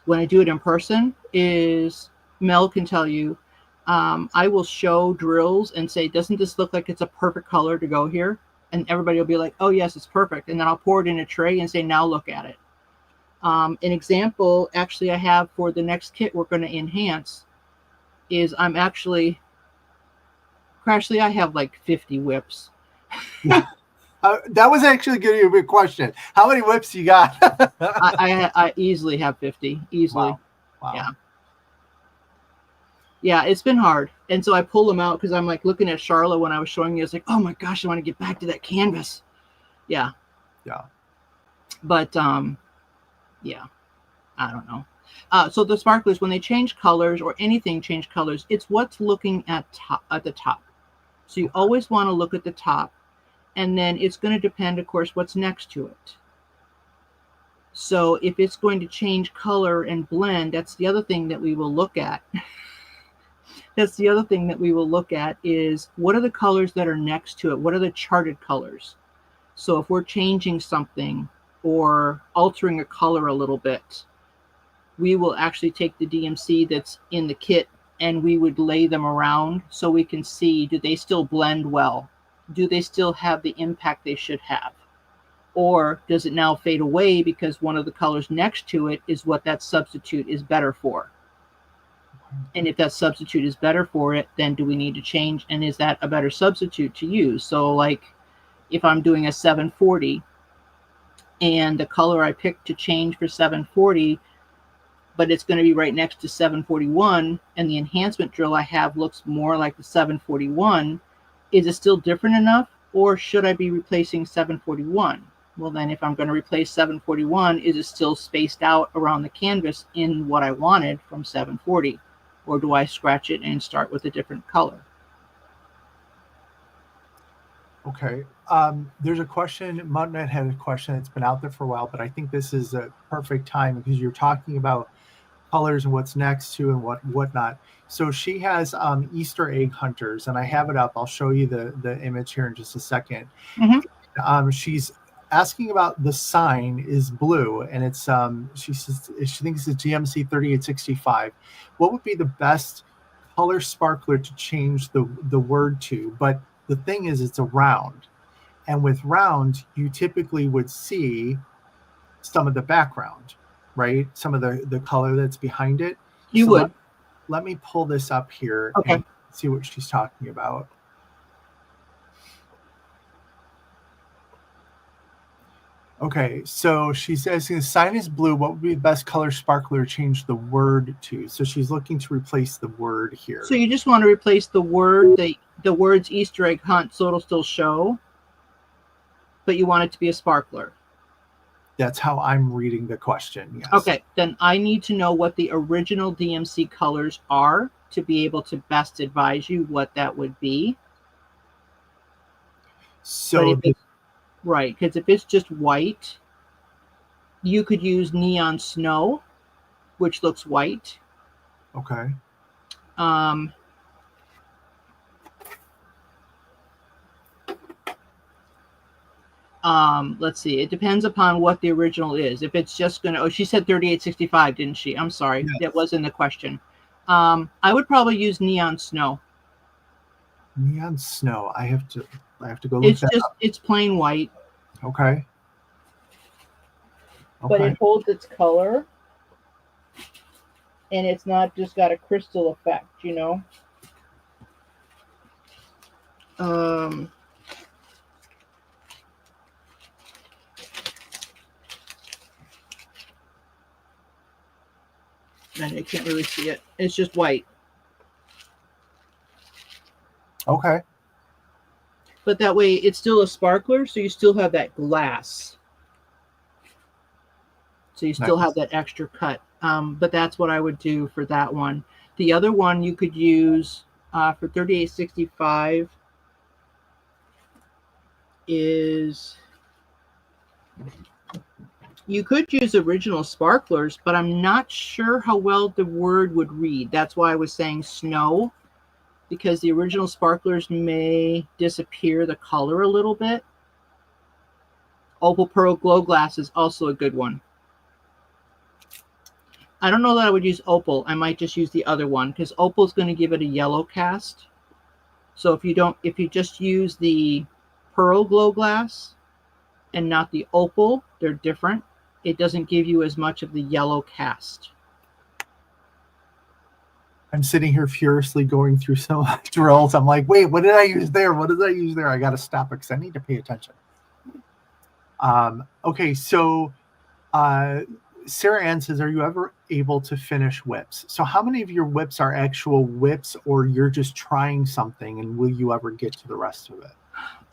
Speaker 3: I do it in person, is Mel can tell you, I will show drills and say, doesn't this look like it's a perfect color to go here? And everybody will be like, oh, yes, it's perfect. And then I'll pour it in a tray and say, now look at it. An example, actually, I have for the next kit we're going to enhance is I'm actually, Crashly, I have like 50 whips.
Speaker 2: That was actually going to be a big question. How many whips you got?
Speaker 3: I easily have 50, easily.
Speaker 2: Wow.
Speaker 3: Yeah. Yeah, it's been hard. And so I pull them out because I'm like looking at Charlotte when I was showing you. I was like, oh my gosh, I want to get back to that canvas. Yeah.
Speaker 2: Yeah.
Speaker 3: But, yeah, I don't know. So the sparklers, when they change colors or anything change colors, it's what's looking at the top. So you always want to look at the top. And then it's going to depend, of course, what's next to it. So if it's going to change color and blend, that's the other thing that we will look at. That's the other thing that we will look at is what are the colors that are next to it? What are the charted colors? So if we're changing something or altering a color a little bit, we will actually take the DMC that's in the kit and we would lay them around so we can see, do they still blend well? Do they still have the impact they should have? Or does it now fade away because one of the colors next to it is what that substitute is better for? And if that substitute is better for it, then do we need to change? And is that a better substitute to use? So like if I'm doing a 740 and the color I picked to change for 740, but it's going to be right next to 741, and the enhancement drill I have looks more like the 741, is it still different enough, or should I be replacing 741? Well, then if I'm going to replace 741, is it still spaced out around the canvas in what I wanted from 740? Or do I scratch it and start with a different color?
Speaker 2: Okay. There's a question. Mudnet had a question that's been out there for a while, but I think this is a perfect time because you're talking about colors and what's next to and whatnot. So she has Easter egg hunters, and I have it up. I'll show you the image here in just a second.
Speaker 3: Mm-hmm.
Speaker 2: She's asking about the sign is blue, and it's she says she thinks it's GMC 3865. What would be the best color sparkler to change the word to? But the thing is, it's a round. And with round, you typically would see some of the background, right? Some of the color that's behind it.
Speaker 3: You
Speaker 2: So
Speaker 3: would.
Speaker 2: let me pull this up here
Speaker 3: Okay.
Speaker 2: and see what she's talking about. Okay, so she says the sign is blue. What would be the best color sparkler to change the word to? So she's looking to replace the word here.
Speaker 3: So you just want to replace the word, the words Easter egg hunt, so it'll still show, but you want it to be a sparkler.
Speaker 2: That's how I'm reading the question. Yes.
Speaker 3: Okay, then I need to know what the original DMC colors are to be able to best advise you what that would be.
Speaker 2: So
Speaker 3: right, because if it's just white, you could use neon snow, which looks white.
Speaker 2: okay.
Speaker 3: Let's see. It depends upon what the original is. If it's just gonna, oh, she said 3865, didn't she? I'm sorry,
Speaker 2: Yes.
Speaker 3: that was in the question. I would probably use neon snow.
Speaker 2: Neon snow. I have to go look that up.
Speaker 3: It's plain white.
Speaker 2: Okay.
Speaker 3: But it holds its color, and it's not just got a crystal effect, you know. And I can't really see it. It's just white.
Speaker 2: Okay.
Speaker 3: But that way it's still a sparkler, so you still have that glass. So you still have that extra cut. But that's what I would do for that one. The other one you could use for 3865 is, you could use original sparklers, but I'm not sure how well the word would read. That's why I was saying snow, because the original sparklers may disappear the color a little bit. Opal Pearl Glow Glass is also a good one. I don't know that I would use opal. I might just use the other one, because opal is going to give it a yellow cast. So if you just use the pearl glow glass and not the opal, they're different. It doesn't give you as much of the yellow cast.
Speaker 2: I'm sitting here furiously going through some drills. I'm like, wait, what did I use there? What did I use there? I got to stop because I need to pay attention. Okay, so Sarah Ann says, are you ever able to finish whips? So how many of your whips are actual whips, or you're just trying something, and will you ever get to the rest of it?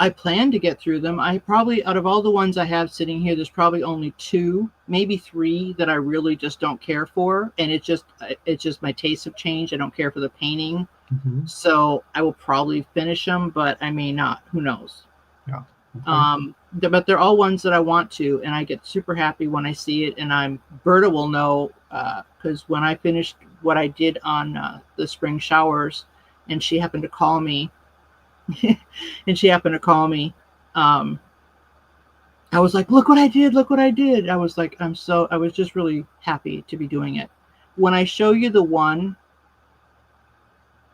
Speaker 3: I plan to get through them. I probably, out of all the ones I have sitting here, there's probably only 2, maybe 3 that I really just don't care for. And it's just my tastes have changed. I don't care for the painting.
Speaker 2: Mm-hmm.
Speaker 3: So I will probably finish them, but I may not. Who knows?
Speaker 2: Yeah. Okay.
Speaker 3: But they're all ones that I want to, and I get super happy when I see it. And Berta will know, because when I finished what I did on the spring showers, and she happened to call me, I was like, look what I did, look what I did. I was like, I was just really happy to be doing it. When I show you the one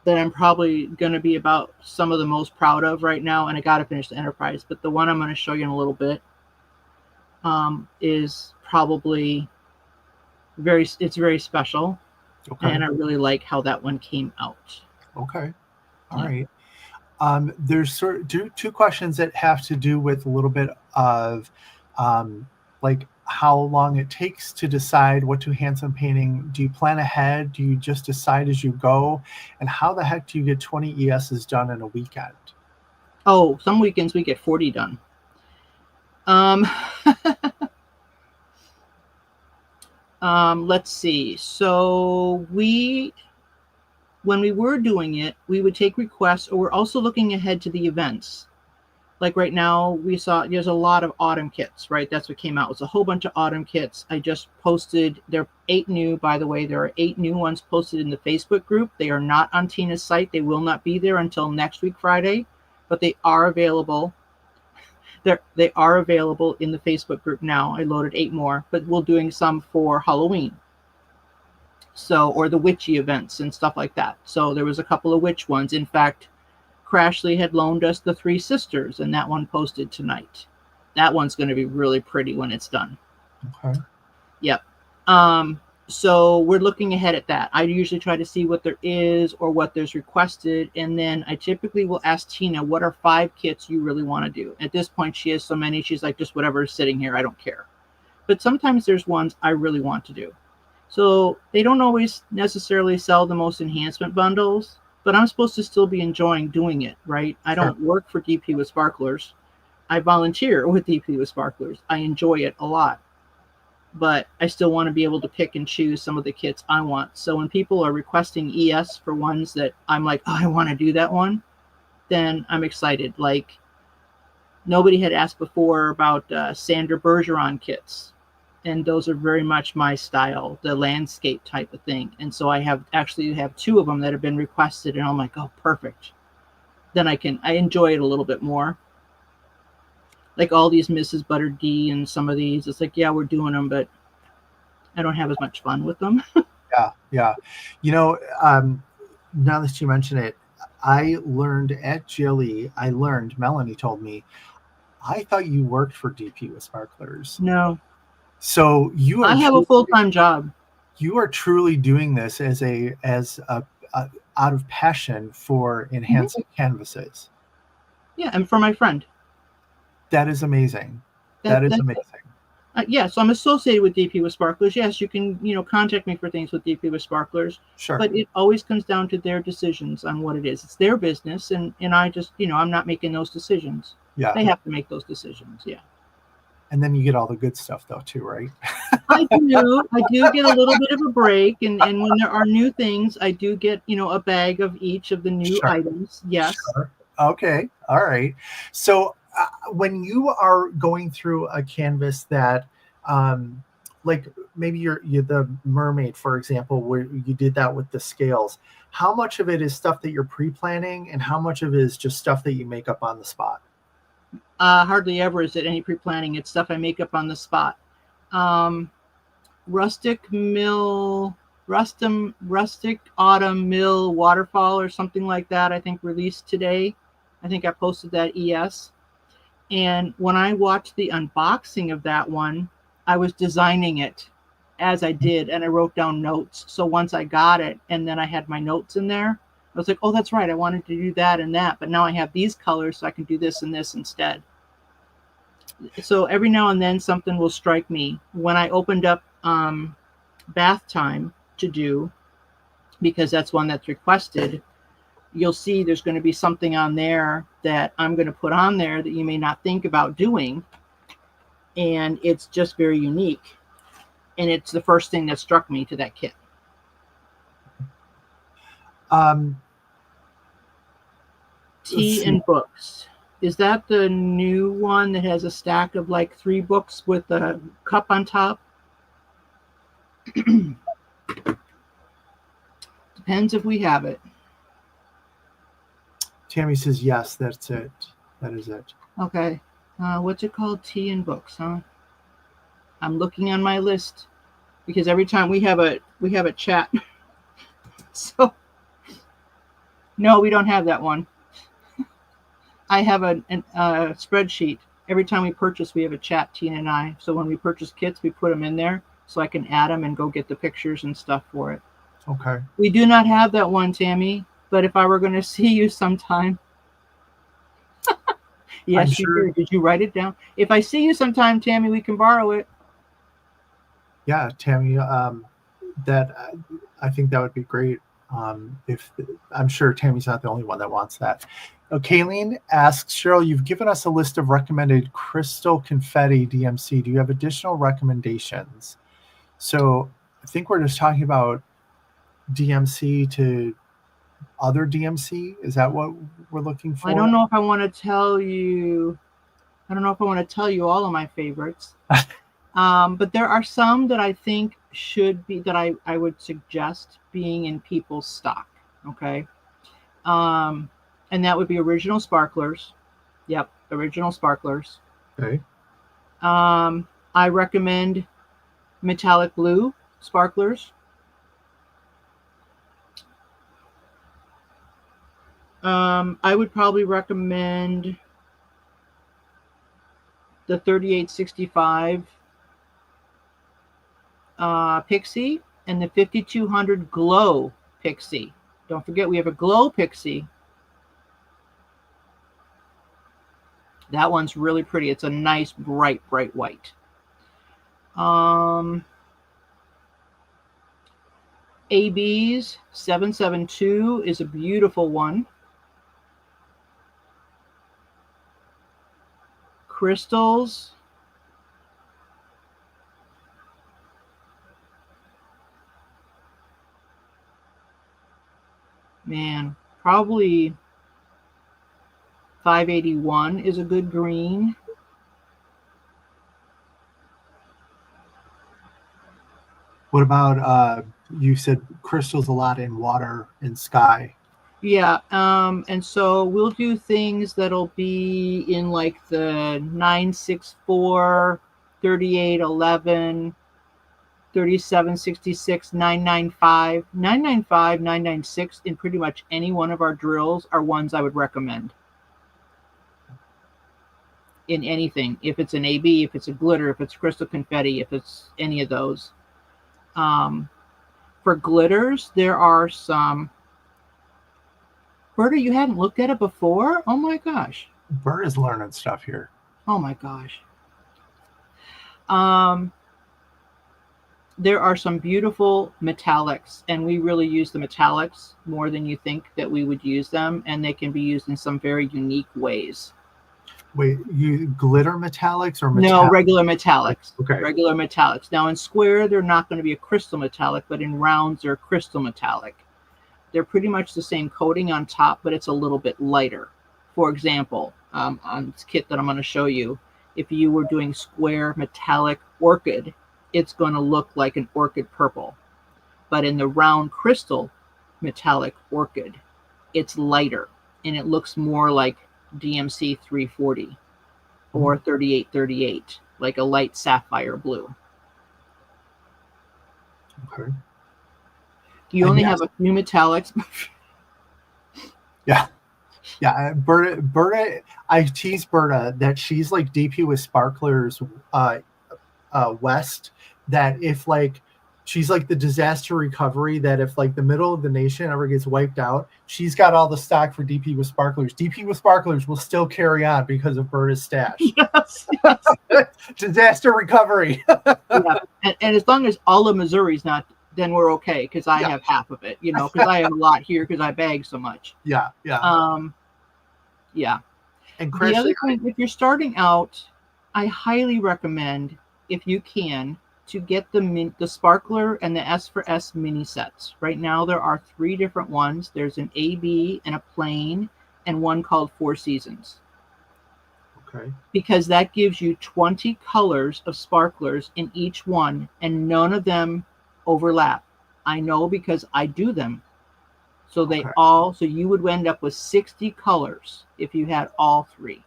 Speaker 3: that I'm probably going to be about some of the most proud of right now, and I got to finish the Enterprise, but the one I'm going to show you in a little bit is probably it's very special. Okay. And I really like how that one came out.
Speaker 2: Okay. All right. There's two questions that have to do with a little bit of like how long it takes to decide what to handsome painting. Do you plan ahead? Do you just decide as you go? And how the heck do you get 20 ESs done in a weekend?
Speaker 3: Oh, some weekends we get 40 done. Let's see. So when we were doing it, we would take requests, or we're also looking ahead to the events. Like right now, we saw there's a lot of autumn kits, right? That's what came out. It's a whole bunch of autumn kits. I just posted, there are 8 new, by the way. There are 8 new ones posted in the Facebook group. They are not on Tina's site. They will not be there until next week, Friday, but they are available. They are available in the Facebook group now. I loaded 8 more, but we're doing some for Halloween. So, or the witchy events and stuff like that. So there was a couple of witch ones. In fact, Crashly had loaned us the Three Sisters, and that one posted tonight. That one's going to be really pretty when it's done.
Speaker 2: Okay.
Speaker 3: Yep. So we're looking ahead at that. I usually try to see what there is or what there's requested, and then I typically will ask Tina, what are 5 kits you really want to do? At this point, she has so many, she's like, just whatever is sitting here, I don't care. But sometimes there's ones I really want to do. So they don't always necessarily sell the most enhancement bundles, but I'm supposed to still be enjoying doing it, right? I don't work for DP with Sparklers. I volunteer with DP with Sparklers. I enjoy it a lot. But I still want to be able to pick and choose some of the kits I want. So when people are requesting ES for ones that I'm like, oh, I want to do that one, then I'm excited. Like, nobody had asked before about Sandra Bergeron kits. And those are very much my style, the landscape type of thing. And so I have 2 of them that have been requested, and I'm like, oh, perfect. Then I enjoy it a little bit more. Like all these Mrs. Butter D and some of these, it's like, yeah, we're doing them, but I don't have as much fun with them.
Speaker 2: Yeah. You know, now that you mention it, I learned at GLE, Melanie told me, I thought you worked for DP with Sparklers.
Speaker 3: No.
Speaker 2: So
Speaker 3: I have a full-time job.
Speaker 2: You are truly doing this as a out of passion for enhancing canvases.
Speaker 3: Yeah, and for my friend.
Speaker 2: That is amazing. That is amazing.
Speaker 3: Yeah, so I'm associated with DP with Sparklers. Yes, you can, contact me for things with DP with Sparklers.
Speaker 2: Sure.
Speaker 3: But it always comes down to their decisions on what it is. It's their business, and I just, I'm not making those decisions.
Speaker 2: Yeah.
Speaker 3: They have to make those decisions, yeah.
Speaker 2: And then you get all the good stuff, though, too, right?
Speaker 3: I do get a little bit of a break, and when there are new things, I do get, a bag of each of the new items. Yes.
Speaker 2: Sure. Okay. All right. So when you are going through a canvas that, like maybe you're the mermaid, for example, where you did that with the scales, how much of it is stuff that you're pre-planning, and how much of it is just stuff that you make up on the spot?
Speaker 3: Hardly ever is it any pre-planning. It's stuff I make up on the spot. Rustic Autumn Mill Waterfall or something like that, I think released today. I think I posted that ES. And when I watched the unboxing of that one, I was designing it as I did, and I wrote down notes. So once I got it, and then I had my notes in there, I was like, oh, that's right, I wanted to do that and that, but now I have these colors, so I can do this and this instead. So every now and then something will strike me. When I opened up Bath Time to do, because that's one that's requested, you'll see there's going to be something on there that I'm going to put on there that you may not think about doing. And it's just very unique. And it's the first thing that struck me to that kit. Tea and Books. Is that the new one that has a stack of like 3 books with a cup on top? Depends if we have it.
Speaker 2: Tammy says, yes, that's it. That is it.
Speaker 3: Okay. What's it called? Tea and Books, huh? I'm looking on my list because every time we have a chat. So no, we don't have that one. I have a spreadsheet. Every time we purchase, we have a chat, Tina and I. So when we purchase kits, we put them in there so I can add them and go get the pictures and stuff for it.
Speaker 2: Okay.
Speaker 3: We do not have that one, Tammy. But if I were going to see you sometime, yes,
Speaker 2: sure.
Speaker 3: you did you write it down? If I see you sometime, Tammy, we can borrow it.
Speaker 2: Yeah, Tammy, that I think that would be great. If I'm sure Tammy's not the only one that wants that. Kayleen asks, Cheryl, you've given us a list of recommended crystal confetti DMC. Do you have additional recommendations? So I think we're just talking about DMC to other DMC. Is that what we're looking for?
Speaker 3: I don't know if I want to tell you. I don't know if I want to tell you all of my favorites. But there are some that I think should be, that I would suggest being in people's stock. Okay. And that would be original sparklers. Yep. Original sparklers.
Speaker 2: Okay.
Speaker 3: I recommend metallic blue sparklers. I would probably recommend the 3865 Pixie and the 5200 Glow Pixie. Don't forget we have a Glow Pixie. That one's really pretty. It's a nice, bright white. AB's 772 is a beautiful one. Crystals. Man, probably 581 is a good green.
Speaker 2: What about you said crystals a lot in water and sky?
Speaker 3: Yeah, and so we'll do things that'll be in like the 964, 3811, 3766, 995, 995, 996 in pretty much any one of our drills are ones I would recommend. In anything, if it's an AB, if it's a glitter, if it's crystal confetti, if it's any of those. For glitters, there are some. Berta, you hadn't looked at it before? Oh my gosh.
Speaker 2: Bert is learning stuff here.
Speaker 3: Oh my gosh. There are some beautiful metallics, and we really use the metallics more than you think that we would use them, and they can be used in some very unique ways.
Speaker 2: Wait, you glitter metallics or
Speaker 3: No, regular metallics.
Speaker 2: Okay.
Speaker 3: Regular metallics. Now in square, they're not going to be a crystal metallic, but in rounds, they're crystal metallic. They're pretty much the same coating on top, but it's a little bit lighter. For example, on this kit that I'm going to show you, if you were doing square metallic orchid, it's going to look like an orchid purple. But in the round crystal metallic orchid, it's lighter, and it looks more like DMC 340 or 3838, like a light sapphire blue.
Speaker 2: Okay.
Speaker 3: You only have a few metallics.
Speaker 2: Yeah. Berta, I tease Berta that she's like DP with Sparklers West, that if like she's like the disaster recovery, that if like the middle of the nation ever gets wiped out, she's got all the stock for DP with Sparklers. DP with Sparklers will still carry on because of Berta's stash.
Speaker 3: Yes.
Speaker 2: Disaster recovery.
Speaker 3: Yeah. And as long as all of Missouri's not, then we're okay, because I have half of it, because I have a lot here because I bag so much.
Speaker 2: Yeah.
Speaker 3: Yeah.
Speaker 2: And
Speaker 3: the other thing, if you're starting out, I highly recommend, if you can, to get the sparkler and the S for S mini sets. Right now there are 3 different ones. There's an AB and a plain and one called 4 Seasons.
Speaker 2: Okay.
Speaker 3: Because that gives you 20 colors of sparklers in each one, and none of them overlap. I know because I do them. So they so you would end up with 60 colors if you had all 3.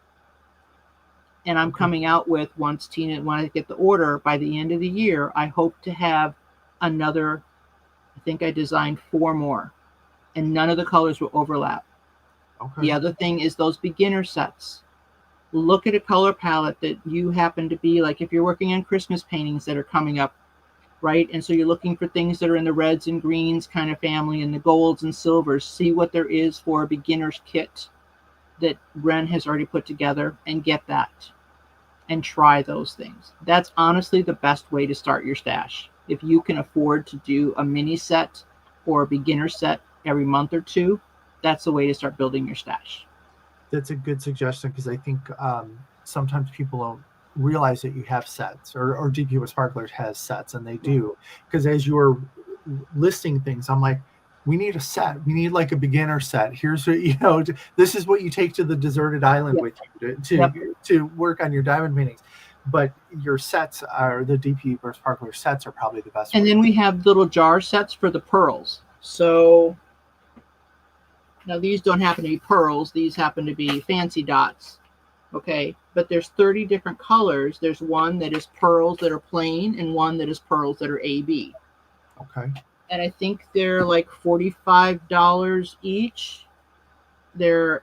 Speaker 3: And I'm coming out with, when I get the order, by the end of the year, I hope to have another, I think I designed 4 more, and none of the colors will overlap. Okay. The other thing is those beginner sets. Look at a color palette that you happen to be, like if you're working on Christmas paintings that are coming up, right? And so you're looking for things that are in the reds and greens kind of family and the golds and silvers. See what there is for a beginner's kit that Ren has already put together, and get that and try those things. That's honestly the best way to start your stash. If you can afford to do a mini set or a beginner set every month or 2, that's the way to start building your stash.
Speaker 2: That's a good suggestion, because I think sometimes people don't realize that you have sets, or DP with Sparklers has sets, and they do. Because as you were listing things, I'm like, we need a set. We need like a beginner set. Here's what, this is what you take to the deserted island with you to work on your diamond paintings. But your sets are, the DP or Sparkler sets are probably the best.
Speaker 3: And then we have little jar sets for the pearls. So now these don't happen to be pearls. These happen to be fancy dots. Okay. But there's 30 different colors. There's one that is pearls that are plain and one that is pearls that are AB.
Speaker 2: Okay.
Speaker 3: And I think they're like $45 each. they're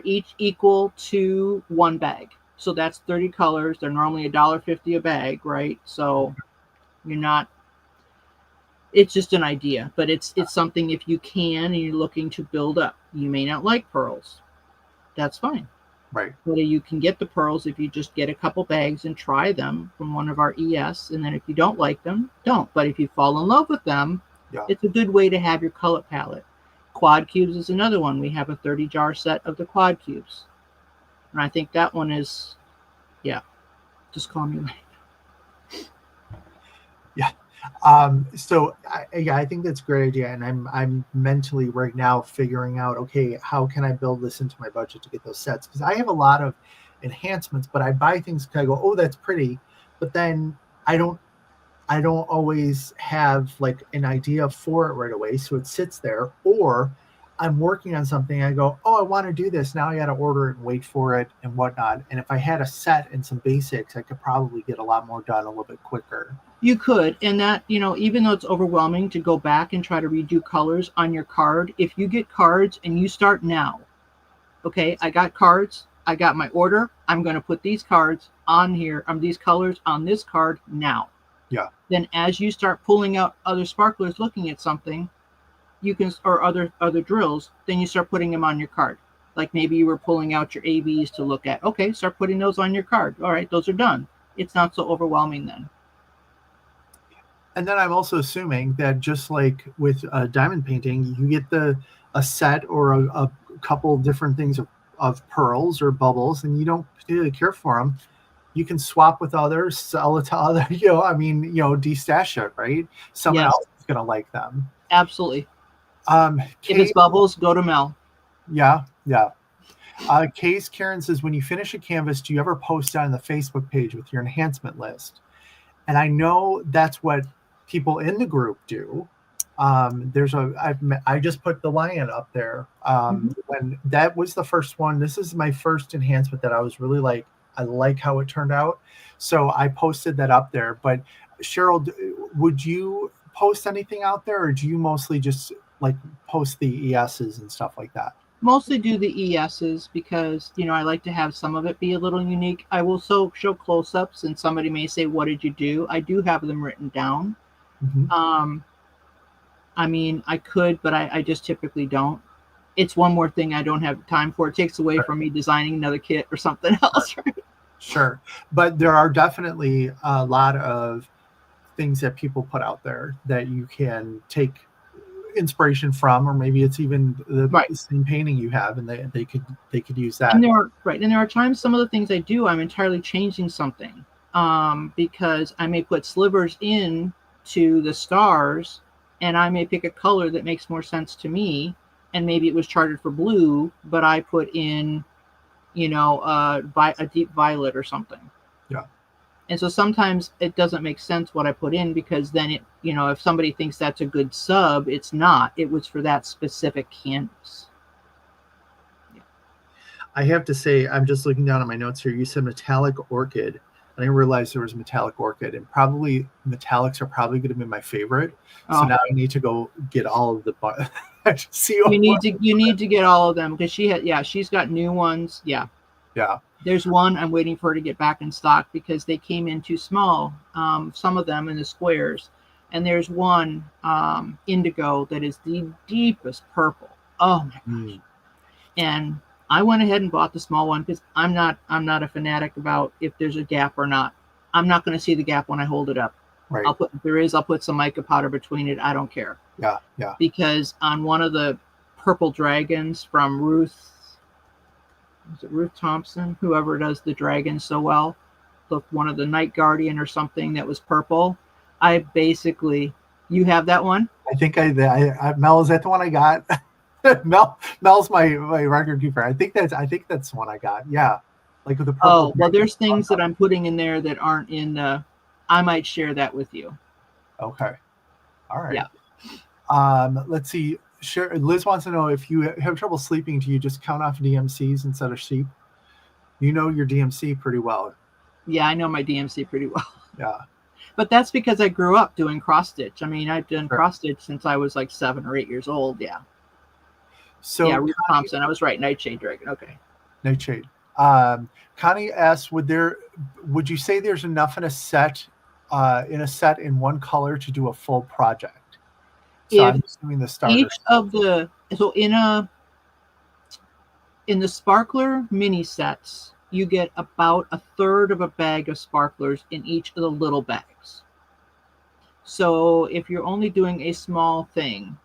Speaker 3: each equal to one bag. So that's 30 colors. They're normally $1.50 a bag, right? So you're not, it's just an idea, but it's something if you can and you're looking to build up. You may not like pearls. That's fine.
Speaker 2: Right.
Speaker 3: But you can get the pearls if you just get a couple bags and try them from one of our ES. And then if you don't like them, don't. But if you fall in love with them,
Speaker 2: Yeah.
Speaker 3: it's a good way to have your color palette. Quad cubes is another one. We have a 30 jar set of the quad cubes. And I think that one is, yeah, just call me.
Speaker 2: Yeah. So I think that's a great idea. And I'm mentally right now figuring out, okay, how can I build this into my budget to get those sets? Because I have a lot of enhancements, but I buy things because I go, oh, that's pretty. But then I don't always have like an idea for it right away. So it sits there, or I'm working on something. I go, oh, I want to do this. Now I got to order it and wait for it and whatnot. And if I had a set and some basics, I could probably get a lot more done a little bit quicker.
Speaker 3: You could, and that, even though it's overwhelming to go back and try to redo colors on your card, if you get cards and you start now, okay, I got cards, I got my order, I'm going to put these cards on here, these colors on this card now.
Speaker 2: Yeah.
Speaker 3: Then as you start pulling out other sparklers looking at something, you can, or other drills, then you start putting them on your card. Like maybe you were pulling out your ABs to look at. Okay, start putting those on your card. All right, those are done. It's not so overwhelming then.
Speaker 2: And then I'm also assuming that just like with diamond painting, you get a set or a couple different things of pearls or bubbles, and you don't particularly care for them. You can swap with others, sell it to other, destash it, right? Someone else is going to like them.
Speaker 3: Absolutely.
Speaker 2: If
Speaker 3: it's bubbles, go to Mel.
Speaker 2: Yeah. Case Karen says, when you finish a canvas, do you ever post it on the Facebook page with your enhancement list? And I know that's what people in the group do. I just put the lion up there. When that was the first one, this is my first enhancement that I was really like, I like how it turned out. So I posted that up there. But Cheryl, would you post anything out there, or do you mostly just like post the ESs and stuff like that?
Speaker 3: Mostly do the ESs because, I like to have some of it be a little unique. I will show close-ups, and somebody may say, what did you do? I do have them written down. I could, but I just typically don't. It's one more thing I don't have time for. It takes away from me designing another kit or something else, right?
Speaker 2: Sure. But there are definitely a lot of things that people put out there that you can take inspiration from, or maybe it's even the same painting you have, and they could use that.
Speaker 3: And there are times some of the things I do, I'm entirely changing something, because I may put slivers in to the stars, and I may pick a color that makes more sense to me, and maybe it was charted for blue, but I put in a deep violet or something.
Speaker 2: Yeah.
Speaker 3: And so sometimes it doesn't make sense what I put in, because then it, if somebody thinks that's a good sub, it's not. It was for that specific canvas. Yeah.
Speaker 2: I have to say, I'm just looking down at my notes here. You said metallic orchid. I didn't realize there was metallic orchid, and probably metallics are probably going to be my favorite. So now I need to go get all of the.
Speaker 3: You need to get all of them, because she's got new ones. Yeah. There's one I'm waiting for her to get back in stock because they came in too small. Some of them in the squares, and there's one indigo that is the deepest purple. Oh my gosh! And I went ahead and bought the small one because I'm not a fanatic about if there's a gap or not. I'm not going to see the gap when I hold it up.
Speaker 2: Right.
Speaker 3: I'll put some mica powder between it. I don't care.
Speaker 2: Yeah.
Speaker 3: Because on one of the purple dragons from Ruth Thompson, whoever does the dragons so well, one of the Night Guardian or something that was purple. You have that one?
Speaker 2: I think Mel, is that the one I got? Mel's my record keeper. I think that's the one I got. Yeah, like with the purple.
Speaker 3: Oh well, there's things that I'm putting in there that aren't in the. I might share that with you.
Speaker 2: Okay. All right.
Speaker 3: Yeah.
Speaker 2: Let's see. Liz wants to know, if you have trouble sleeping, do you just count off DMCs instead of sheep? You know your DMC pretty well.
Speaker 3: Yeah, I know my DMC pretty well.
Speaker 2: Yeah.
Speaker 3: But that's because I grew up doing cross stitch. I mean, I've done cross stitch since I was like 7 or 8 years old. Yeah.
Speaker 2: So
Speaker 3: Yeah, Ruth Thompson. I was right. Nightshade Dragon. Okay.
Speaker 2: Nightshade. Connie asks, would you say there's enough in a set in one color to do a full project? So
Speaker 3: If
Speaker 2: I'm assuming the starter.
Speaker 3: each of the so in the sparkler mini sets, you get about a third of a bag of sparklers in each of the little bags. So if you're only doing a small thing,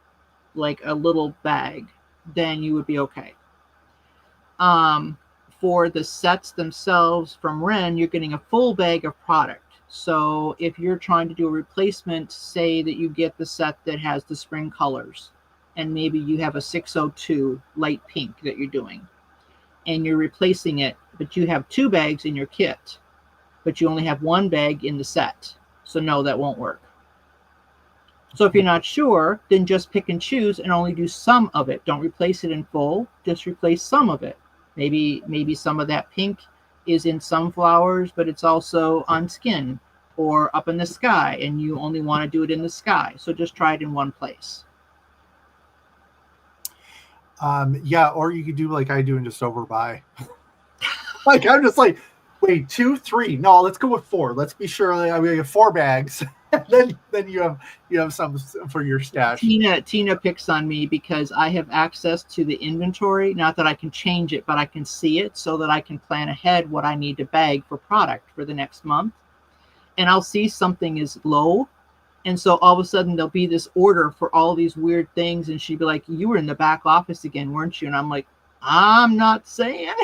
Speaker 3: like a little bag, then you would be okay. For the sets themselves from Ren, you're getting a full bag of product. So if you're trying to do a replacement, say that you get the set that has the spring colors, and maybe you have a 602 light pink that you're doing, and you're replacing it, but you have 2 bags in your kit, but you only have 1 bag in the set. So no, that won't work. So if you're not sure, then just pick and choose and only do some of it. Don't replace it in full, just replace some of it. Maybe some of that pink is in some flowers, but it's also on skin or up in the sky, and you only want to do it in the sky. So just try it in one place.
Speaker 2: Yeah, or you could do like I do and just overbuy. Like I'm just like, wait, 2, 3. No, let's go with 4. Let's be sure. I mean, 4 bags. then you have some for your stash.
Speaker 3: Tina picks on me because I have access to the inventory. Not that I can change it, but I can see it so that I can plan ahead what I need to bag for product for the next month. And I'll see something is low. And so all of a sudden there'll be this order for all these weird things. And she'd be like, you were in the back office again, weren't you? And I'm like, I'm not saying.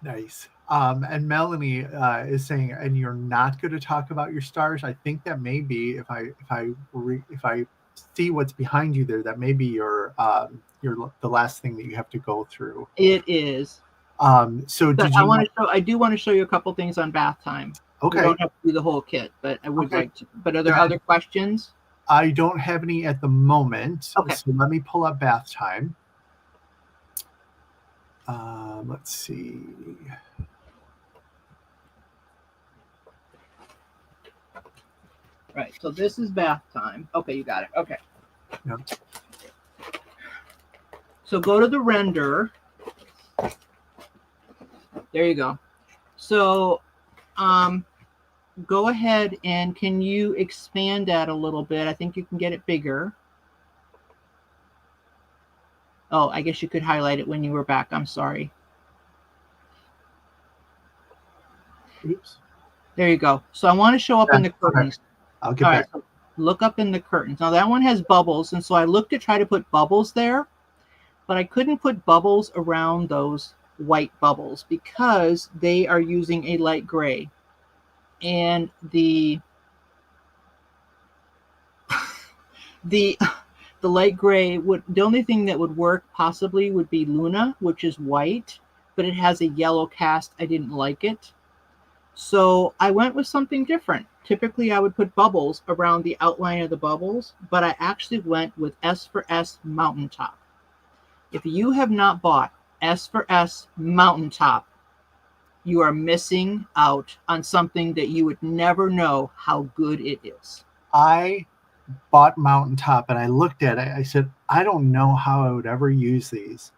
Speaker 2: Nice. And Melanie is saying, and you're not going to talk about your stars. I think that may be if I see what's behind you there, that may be your the last thing that you have to go through.
Speaker 3: It is.
Speaker 2: So
Speaker 3: but
Speaker 2: did you?
Speaker 3: I do want to show you a couple things on bath time.
Speaker 2: Okay.
Speaker 3: We don't have to do the whole kit, but I would
Speaker 2: Okay.
Speaker 3: like to. But are there other questions?
Speaker 2: I don't have any at the moment.
Speaker 3: Okay.
Speaker 2: So let me pull up bath time. Let's see.
Speaker 3: Right. So this is bath time. Okay, you got it. Okay.
Speaker 2: Yep.
Speaker 3: So go to the render. There you go. So go ahead and can you expand that a little bit? I think you can get it bigger. Oh, I guess you could highlight it when you were back. I'm sorry.
Speaker 2: Oops.
Speaker 3: There you go. So I want to show up in the curtains.
Speaker 2: Okay. I'll get
Speaker 3: All
Speaker 2: back.
Speaker 3: right, so look up in the curtains. Now that one has bubbles, and so I looked to try to put bubbles there, but I couldn't put bubbles around those white bubbles because they are using a light gray. And the light gray would, the only thing that would work possibly would be Luna, which is white, but it has a yellow cast. I didn't like it. So I went with something different. Typically I would put bubbles around the outline of the bubbles, but I actually went with S for S Mountaintop. If you have not bought S for S Mountaintop, you are missing out on something that you would never know how good it is.
Speaker 2: I bought Mountaintop and I looked at it. I said, I don't know how I would ever use these.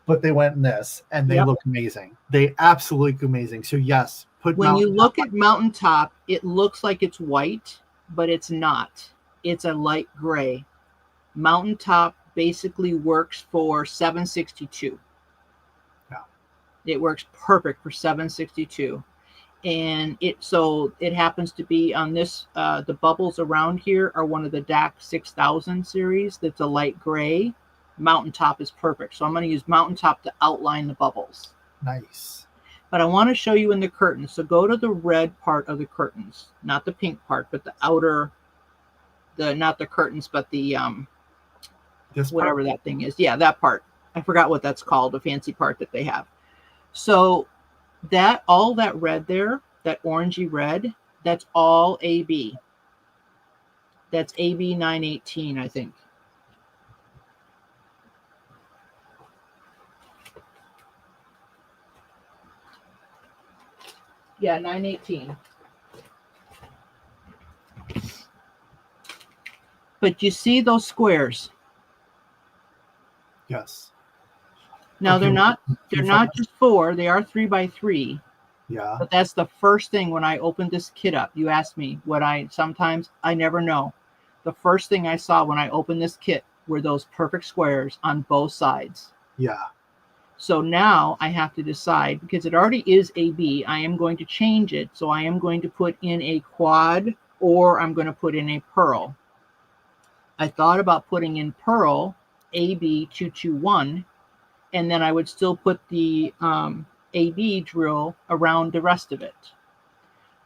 Speaker 2: But they went in this and they look amazing. They absolutely look amazing. So yes,
Speaker 3: when you look at Mountaintop, it looks like it's white, but it's not. It's a light gray. Mountaintop basically works for 762.
Speaker 2: Yeah.
Speaker 3: It works perfect for 762. And it happens to be on this, the bubbles around here are one of the DAC 6000 series. That's a light gray. Mountaintop is perfect. So I'm going to use Mountaintop to outline the bubbles.
Speaker 2: Nice.
Speaker 3: But I want to show you in the curtains. So go to the red part of the curtains, not the pink part, but the outer, not the curtains, but the whatever that thing is. Yeah, that part. I forgot what that's called, the fancy part that they have. So all that red there, that orangey red, that's all AB. That's AB 918, I think. Yeah, 918. But you see those squares?
Speaker 2: Yes.
Speaker 3: Now
Speaker 2: Okay,
Speaker 3: they're not
Speaker 2: if I-
Speaker 3: just 4, they are 3 by 3.
Speaker 2: Yeah.
Speaker 3: But that's the first thing when I opened this kit up. You asked me what sometimes I never know. The first thing I saw when I opened this kit were those perfect squares on both sides.
Speaker 2: Yeah.
Speaker 3: So now I have to decide, because it already is AB, I am going to change it. So I am going to put in a quad, or I'm going to put in a pearl. I thought about putting in pearl AB221, and then I would still put the AB drill around the rest of it.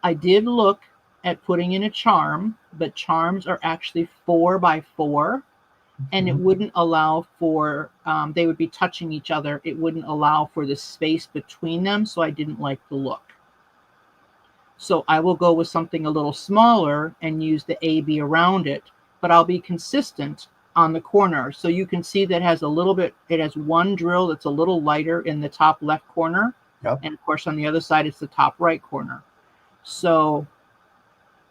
Speaker 3: I did look at putting in a charm, but charms are actually 4 by 4, and it wouldn't allow for, they would be touching each other. It wouldn't allow for the space between them, so I didn't like the look. So I will go with something a little smaller and use the AB around it, but I'll be consistent on the corner. So you can see that has a little bit, it has one drill that's a little lighter in the top left corner.
Speaker 2: Yep.
Speaker 3: And of course on the other side, it's the top right corner. So,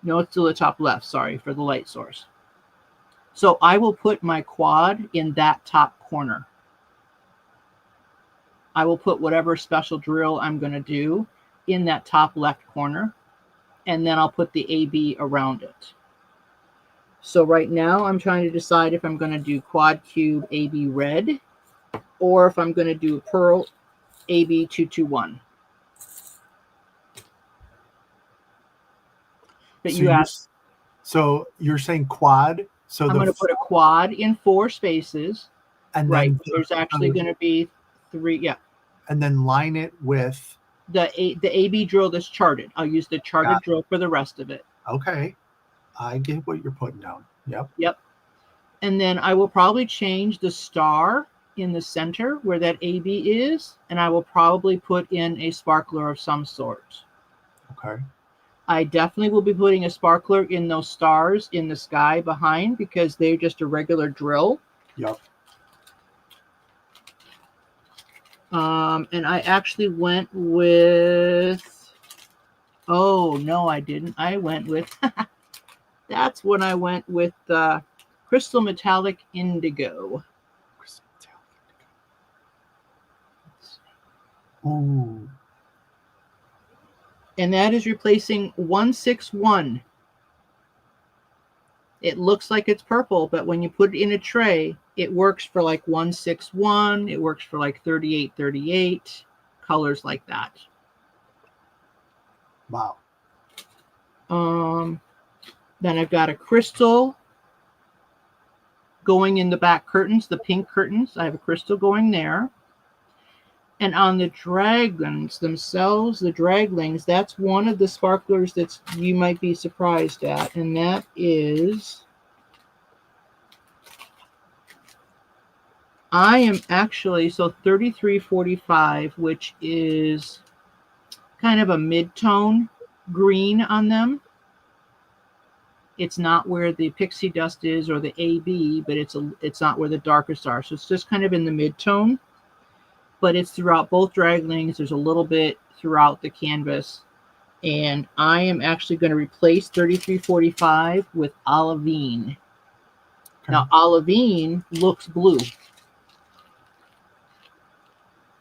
Speaker 3: no, it's still the top left, sorry, for the light source. So I will put my quad in that top corner. I will put whatever special drill I'm going to do in that top left corner, and then I'll put the AB around it. So right now I'm trying to decide if I'm going to do quad cube AB red, or if I'm going to do pearl AB221. But
Speaker 2: So
Speaker 3: you asked.
Speaker 2: So you're saying quad. So
Speaker 3: I'm going to put a quad in 4 spaces.
Speaker 2: and
Speaker 3: Right.
Speaker 2: then
Speaker 3: There's actually going to be 3. Yeah.
Speaker 2: And then line it with
Speaker 3: The AB drill that's charted. I'll use the charted drill for the rest of it.
Speaker 2: Okay. I get what you're putting down. Yep.
Speaker 3: Yep. And then I will probably change the star in the center where that AB is, and I will probably put in a sparkler of some sort.
Speaker 2: Okay.
Speaker 3: I definitely will be putting a sparkler in those stars in the sky behind, because they're just a regular drill.
Speaker 2: Yep.
Speaker 3: And I actually went with, oh, no, I didn't. I went with, that's when I went with Crystal Metallic Indigo.
Speaker 2: Ooh.
Speaker 3: And that is replacing 161. It looks like it's purple, but when you put it in a tray, it works for like 161. It works for like 3838, colors like that.
Speaker 2: Wow.
Speaker 3: Then I've got a crystal going in the back curtains, the pink curtains. I have a crystal going there. And on the dragons themselves, the draglings, that's one of the sparklers that you might be surprised at. And that is, I am actually, so 3345, which is kind of a mid-tone green on them. It's not where the pixie dust is or the AB, but it's not where the darkest are. So it's just kind of in the mid-tone. But it's throughout both draglings. There's a little bit throughout the canvas. And I am actually going to replace 3345 with olivine. Okay. Now, olivine looks blue.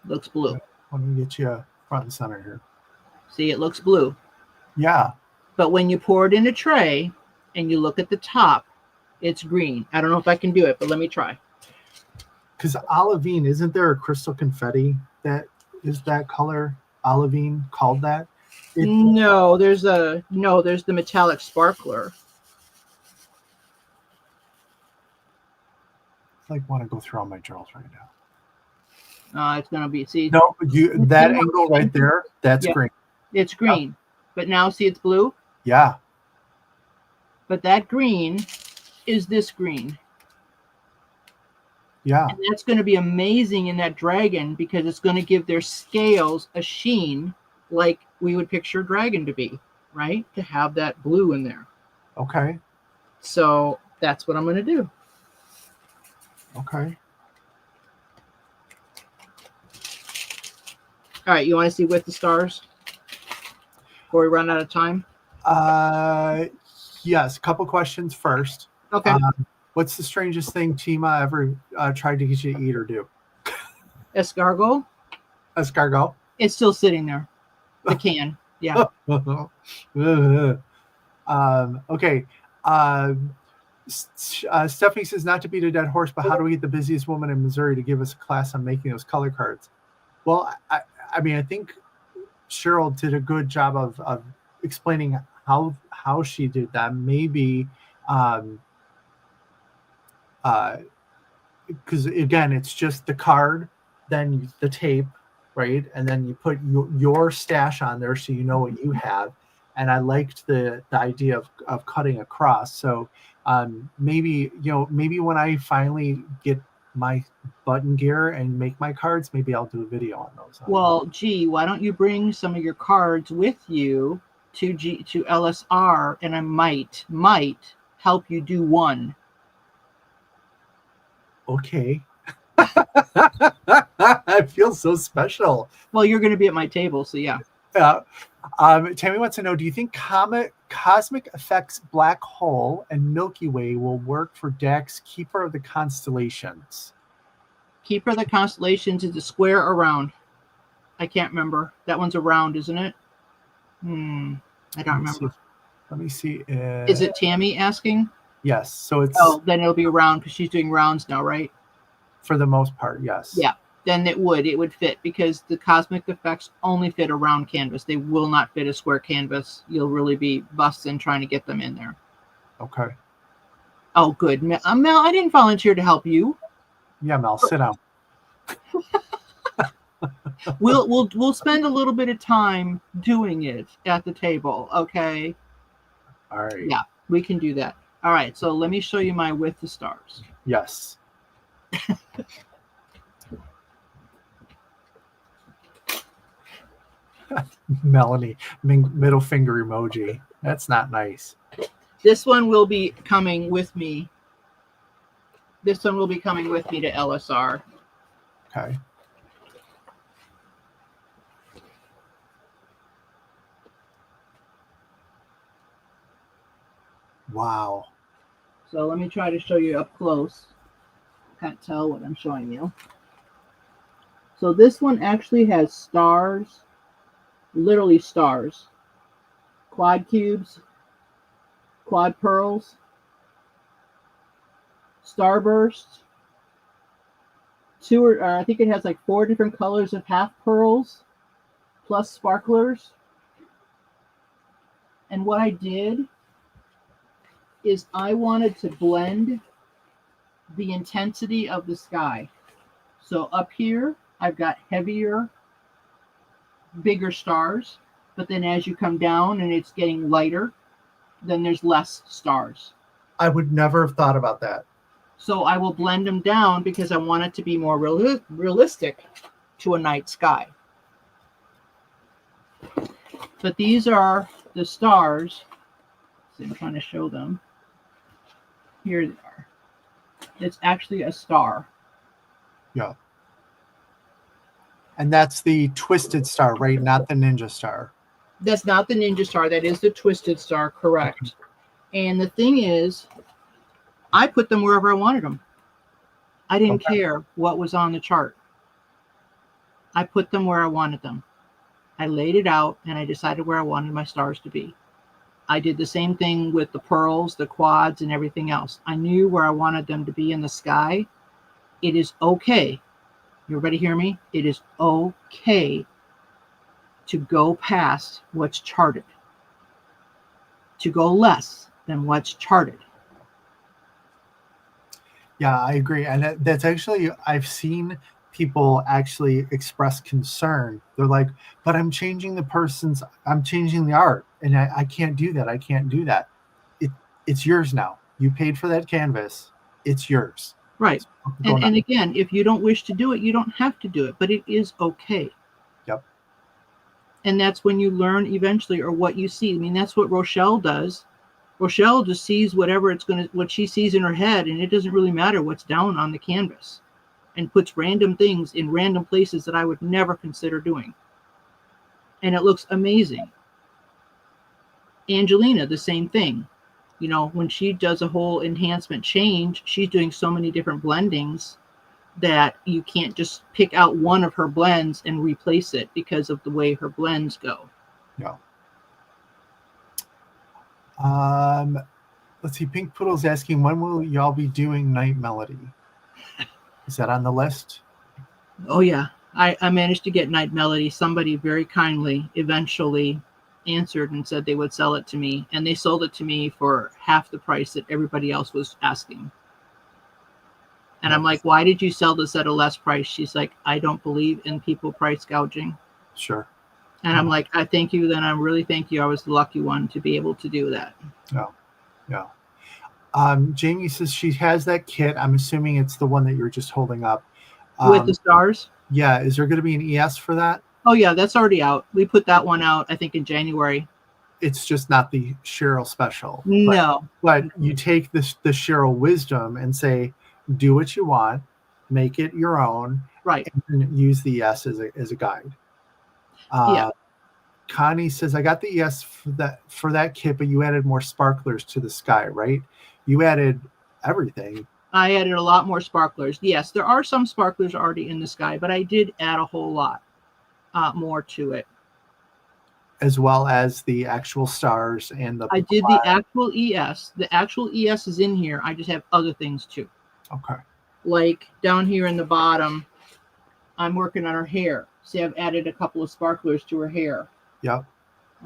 Speaker 3: Looks blue.
Speaker 2: Let me get you front and center here.
Speaker 3: See, it looks blue.
Speaker 2: Yeah.
Speaker 3: But when you pour it in a tray and you look at the top, it's green. I don't know if I can do it, but let me try.
Speaker 2: Because olivine, isn't there a crystal confetti that is that color? Olivine called that?
Speaker 3: No, there's the metallic sparkler.
Speaker 2: I want to go through all my drills right now.
Speaker 3: It's gonna be, see.
Speaker 2: No, that angle right there, that's green.
Speaker 3: It's green. Yep. But now see it's blue?
Speaker 2: Yeah.
Speaker 3: But that green is this green.
Speaker 2: Yeah.
Speaker 3: And that's going to be amazing in that dragon, because it's going to give their scales a sheen like we would picture a dragon to be, right? To have that blue in there.
Speaker 2: Okay.
Speaker 3: So that's what I'm going to do.
Speaker 2: Okay.
Speaker 3: All right. You want to see with the stars before we run out of time?
Speaker 2: Yes. A couple questions first.
Speaker 3: Okay.
Speaker 2: What's the strangest thing Tima ever tried to get you to eat or do?
Speaker 3: Escargot.
Speaker 2: Escargot?
Speaker 3: It's still sitting there. The can. Yeah.
Speaker 2: Okay. Stephanie says not to beat a dead horse, but how do we get the busiest woman in Missouri to give us a class on making those color cards? Well, I mean, I think Cheryl did a good job of explaining how she did that. Maybe because again, it's just the card, then the tape, right, and then you put your stash on there so you know what you have. And I liked the idea of cutting across. So maybe when I finally get my button gear and make my cards, maybe I'll do a video on those.
Speaker 3: Well, gee, why don't you bring some of your cards with you to LSR, and I might help you do one.
Speaker 2: Okay. I feel so special.
Speaker 3: Well, you're going to be at my table, so yeah.
Speaker 2: Tammy wants to know, do you think Cosmic Effects Black Hole and Milky Way will work for Dax Keeper of the Constellations?
Speaker 3: Keeper of the Constellations is a square around. I can't remember. That one's a round, isn't it? I don't remember.
Speaker 2: Let me see.
Speaker 3: Is it Tammy asking?
Speaker 2: Yes. So it's.
Speaker 3: Oh, then it'll be a round because she's doing rounds now, right?
Speaker 2: For the most part, yes.
Speaker 3: Yeah. Then it would fit because the Cosmic Effects only fit a round canvas. They will not fit a square canvas. You'll really be busting trying to get them in there.
Speaker 2: Okay.
Speaker 3: Oh, good. Mel, I didn't volunteer to help you.
Speaker 2: Yeah, Mel, sit down.
Speaker 3: We'll spend a little bit of time doing it at the table, okay?
Speaker 2: All right.
Speaker 3: Yeah, we can do that. All right, so let me show you my With the Stars.
Speaker 2: Yes. Melanie, middle finger emoji. That's not nice.
Speaker 3: This one will be coming with me. This one will be coming with me to LSR.
Speaker 2: Okay. Wow.
Speaker 3: So let me try to show you up close. Can't tell what I'm showing you. So this one actually has stars, literally stars, quad cubes, quad pearls, starbursts, I think it has like 4 different colors of half pearls, plus sparklers. And what I did is I wanted to blend the intensity of the sky. So up here, I've got heavier, bigger stars, but then as you come down and it's getting lighter, then there's less stars.
Speaker 2: I would never have thought about that.
Speaker 3: So I will blend them down because I want it to be more realistic to a night sky. But these are the stars. So I'm trying to show them. Here they are. It's actually a star.
Speaker 2: Yeah. And that's the twisted star, right? Not the ninja star.
Speaker 3: That's not the ninja star. That is the twisted star, correct. And the thing is, I put them wherever I wanted them. I didn't care what was on the chart. I put them where I wanted them. I laid it out and I decided where I wanted my stars to be. I did the same thing with the pearls, the quads, and everything else. I knew where I wanted them to be in the sky. It is okay. Everybody hear me? It is okay to go past what's charted, to go less than what's charted.
Speaker 2: Yeah, I agree. And that's actually, I've seen people actually express concern. They're like, but I'm changing the art, and I can't do that. I can't do that. It's yours now. You paid for that canvas. It's yours.
Speaker 3: Right. And again, if you don't wish to do it, you don't have to do it, but it is okay.
Speaker 2: Yep.
Speaker 3: And that's when you learn eventually, or what you see. I mean, that's what Rochelle does. Rochelle just sees what she sees in her head, and it doesn't really matter what's down on the canvas, and puts random things in random places that I would never consider doing. And it looks amazing. Angelina, the same thing. You know, when she does a whole enhancement change, she's doing so many different blendings that you can't just pick out one of her blends and replace it because of the way her blends go.
Speaker 2: Yeah. Let's see. Pink Poodle's asking, when will y'all be doing Night Melody? Is that on the list?
Speaker 3: Oh yeah, I managed to get Night Melody. Somebody very kindly eventually answered and said they would sell it to me, and they sold it to me for half the price that everybody else was asking. And I'm like, why did you sell this at a less price? She's like, I don't believe in people price gouging.
Speaker 2: Sure.
Speaker 3: And I'm like, I thank you. Then I really thank you. I was the lucky one to be able to do that.
Speaker 2: Yeah. Yeah. Jamie says she has that kit. I'm assuming it's the one that you're just holding up.
Speaker 3: With the stars?
Speaker 2: Yeah. Is there going to be an ES for that?
Speaker 3: Oh, yeah. That's already out. We put that one out, I think, in January.
Speaker 2: It's just not the Cheryl special.
Speaker 3: No.
Speaker 2: But you take the Cheryl wisdom and say, do what you want, make it your own,
Speaker 3: right?
Speaker 2: And use the ES as a guide.
Speaker 3: Yeah.
Speaker 2: Connie says, I got the ES for that kit, but you added more sparklers to the sky, right? You added everything.
Speaker 3: I added a lot more sparklers. Yes, there are some sparklers already in the sky, but I did add a whole lot more to it.
Speaker 2: As well as the actual stars and the...
Speaker 3: I did the actual ES. The actual ES is in here. I just have other things too.
Speaker 2: Okay.
Speaker 3: Like down here in the bottom, I'm working on her hair. See, I've added a couple of sparklers to her hair.
Speaker 2: Yep.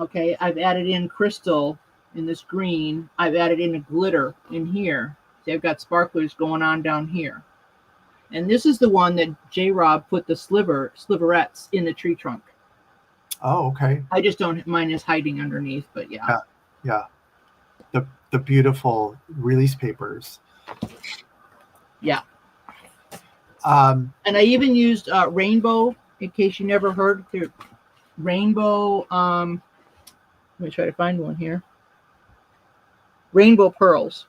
Speaker 3: Okay, I've added in crystal in this green. I've added in a glitter in here. See, I've got sparklers going on down here. And this is the one that J-Rob put the sliverettes in the tree trunk.
Speaker 2: Oh, okay.
Speaker 3: I just don't, mine is hiding underneath, but yeah.
Speaker 2: Yeah. The beautiful release papers.
Speaker 3: Yeah. And I even used rainbow, in case you never heard. Rainbow, let me try to find one here. Rainbow pearls.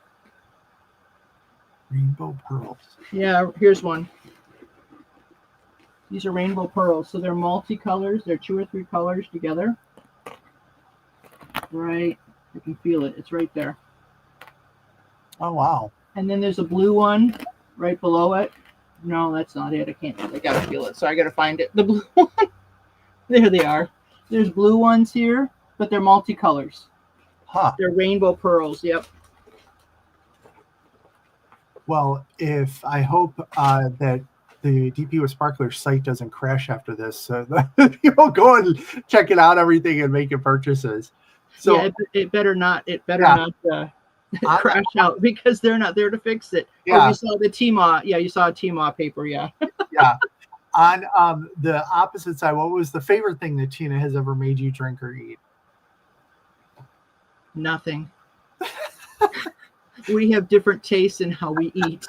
Speaker 2: Rainbow pearls.
Speaker 3: Yeah, here's one. These are rainbow pearls. So they're multicolors. They're 2 or 3 colors together. Right. I can feel it. It's right there.
Speaker 2: Oh, wow.
Speaker 3: And then there's a blue one right below it. No, that's not it. I can't. I gotta feel it. So I gotta find it. The blue one. There they are. There's blue ones here, but they're multicolors.
Speaker 2: Huh.
Speaker 3: They're rainbow pearls. Yep.
Speaker 2: Well, I hope that the DP with Sparkler site doesn't crash after this, so that people go and check it out, everything, and make purchases. So
Speaker 3: yeah, it better not. It better not crash out, because they're not there to fix it.
Speaker 2: Yeah.
Speaker 3: Oh, you saw the TMA. Yeah, you saw a TMA paper. Yeah.
Speaker 2: Yeah. On the opposite side, what was the favorite thing that Tina has ever made you drink or eat?
Speaker 3: Nothing. We have different tastes in how we eat.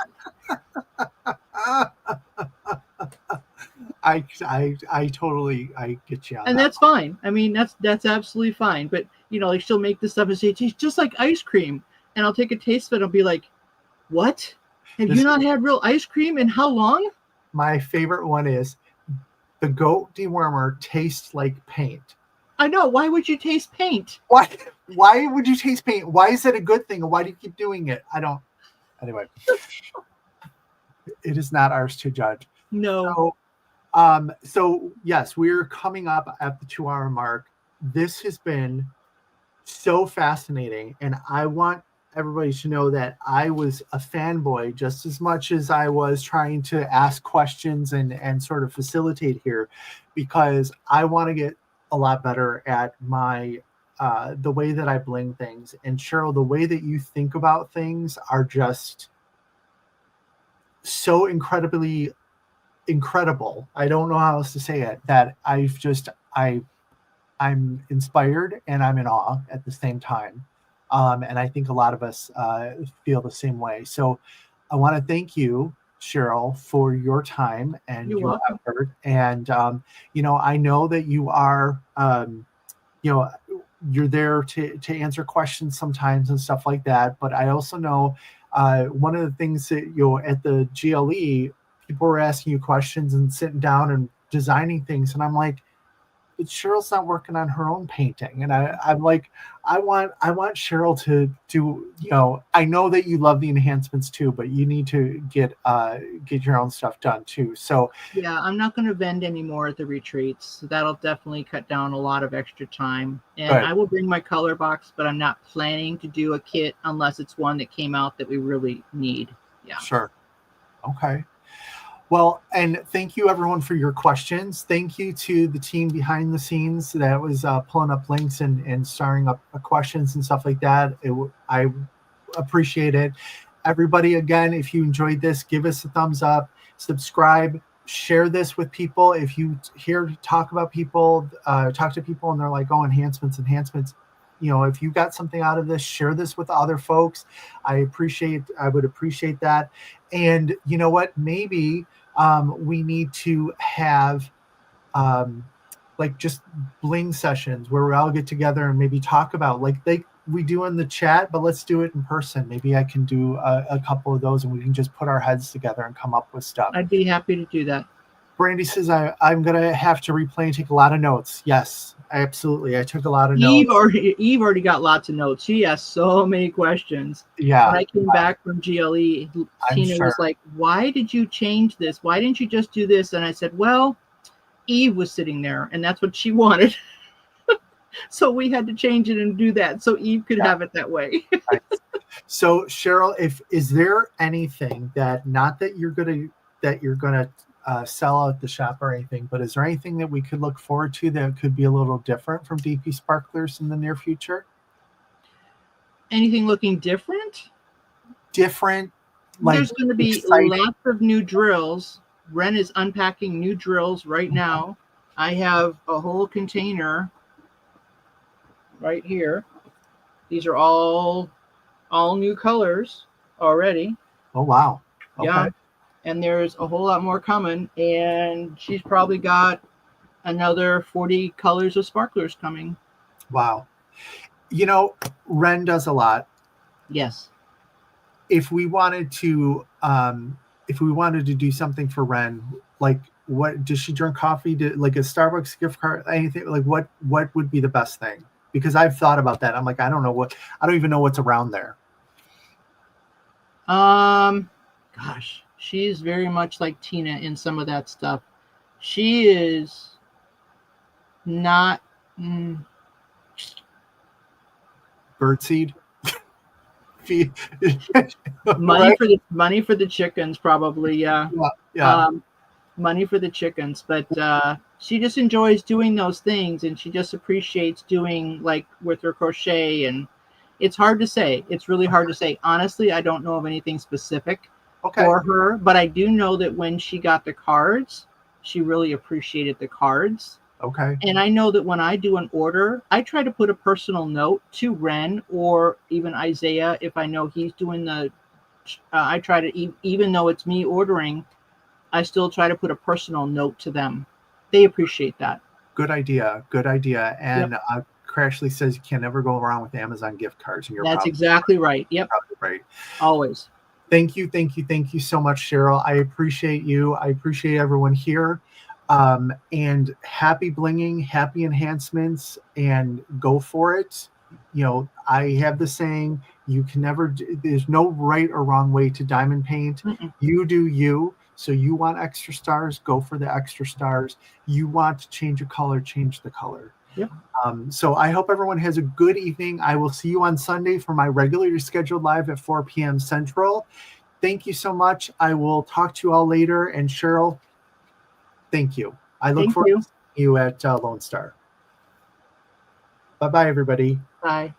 Speaker 2: I totally get you on
Speaker 3: and
Speaker 2: that.
Speaker 3: That's fine. I mean, that's absolutely fine. But like, she'll make this stuff and say it tastes just like ice cream, and I'll take a taste of it and I'll be like, what? Have you not had real ice cream in how long?
Speaker 2: My favorite one is the goat dewormer tastes like paint.
Speaker 3: I know. Why would you taste paint?
Speaker 2: Why would you taste paint? Why is it a good thing? Why do you keep doing it? I don't. Anyway, it is not ours to judge.
Speaker 3: No.
Speaker 2: So yes, we're coming up at the 2-hour mark. This has been so fascinating, and I want everybody to know that I was a fanboy just as much as I was trying to ask questions and sort of facilitate here, because I want to get a lot better at my the way that I bling things. And Cheryl, the way that you think about things are just so incredibly incredible. I don't know how else to say it, that I'm inspired and I'm in awe at the same time. And I think a lot of us feel the same way. So I want to thank you, Cheryl, for your time and your effort. And, I know that you are, you're there to answer questions sometimes and stuff like that. But I also know one of the things that, at the GLE, people were asking you questions and sitting down and designing things. And I'm like, but Cheryl's not working on her own painting. And I'm like, I want Cheryl to do, I know that you love the enhancements too, but you need to get your own stuff done too. So
Speaker 3: yeah, I'm not going to vend anymore at the retreats. So that'll definitely cut down a lot of extra time. And
Speaker 2: good.
Speaker 3: I will bring my color box, but I'm not planning to do a kit unless it's one that came out that we really need. Yeah.
Speaker 2: Sure. Okay. Well, and thank you everyone for your questions. Thank you to the team behind the scenes that was pulling up links and starring up questions and stuff like that. I appreciate it. Everybody, again, if you enjoyed this, give us a thumbs up, subscribe, share this with people. If you talk to people and they're like, oh, enhancements. If you got something out of this, share this with other folks. I would appreciate that. And you know what? Maybe we need to have like just bling sessions where we all get together and maybe talk about like we do in the chat, but let's do it in person. Maybe I can do a couple of those and we can just put our heads together and come up with stuff.
Speaker 3: I'd be happy to do that.
Speaker 2: Brandy says, I'm going to have to replay and take a lot of notes. Yes, absolutely. I took a lot of notes.
Speaker 3: Eve already got lots of notes. She asked so many questions.
Speaker 2: Yeah.
Speaker 3: When I came back from GLE, Tina was like, why did you change this? Why didn't you just do this? And I said, well, Eve was sitting there and that's what she wanted. So we had to change it and do that so Eve could have it that way.
Speaker 2: Right. So Cheryl, is there anything that, not that you're going to sell out the shop or anything, but is there anything that we could look forward to that could be a little different from DP Sparklers in the near future?
Speaker 3: Anything looking different?
Speaker 2: Like
Speaker 3: there's going to be lots of new drills. Ren is unpacking new drills right now. I have a whole container right here. These are all new colors already.
Speaker 2: Oh wow. Okay.
Speaker 3: Yeah. And there's a whole lot more coming, and she's probably got another 40 colors of sparklers coming.
Speaker 2: Wow. Ren does a lot.
Speaker 3: Yes.
Speaker 2: If we wanted to do something for Ren, like what does she drink coffee? Like a Starbucks gift card, anything? Like what would be the best thing? Because I've thought about that. I'm like, I don't even know what's around there.
Speaker 3: Gosh. She's very much like Tina in some of that stuff. She is not
Speaker 2: birdseed.
Speaker 3: money for the chickens, probably. Yeah. Money for the chickens, but she just enjoys doing those things, and she just appreciates doing like with her crochet. And it's hard to say. It's really hard to say. Honestly, I don't know of anything specific. For her, but I do know that when she got the cards, she really appreciated the cards.
Speaker 2: Okay.
Speaker 3: And I know that when I do an order, I try to put a personal note to Ren or even Isaiah if I know he's doing I try to, even though it's me ordering, I still try to put a personal note to them. They appreciate that.
Speaker 2: Good idea. And Crashly says you can never go around with Amazon gift cards. And
Speaker 3: that's exactly right. Yep.
Speaker 2: Right.
Speaker 3: Always.
Speaker 2: Thank you so much, Cheryl. I appreciate you. I appreciate everyone here. And happy blinging, happy enhancements, and go for it. I have the saying, there's no right or wrong way to diamond paint. Mm-mm. You do you. So you want extra stars, go for the extra stars. You want to change a color, change the color.
Speaker 3: Yep.
Speaker 2: So I hope everyone has a good evening. I will see you on Sunday for my regularly scheduled live at 4 p.m. Central. Thank you so much. I will talk to you all later. And Cheryl, thank you. I look forward to seeing you at Lone Star. Bye-bye, everybody.
Speaker 3: Bye.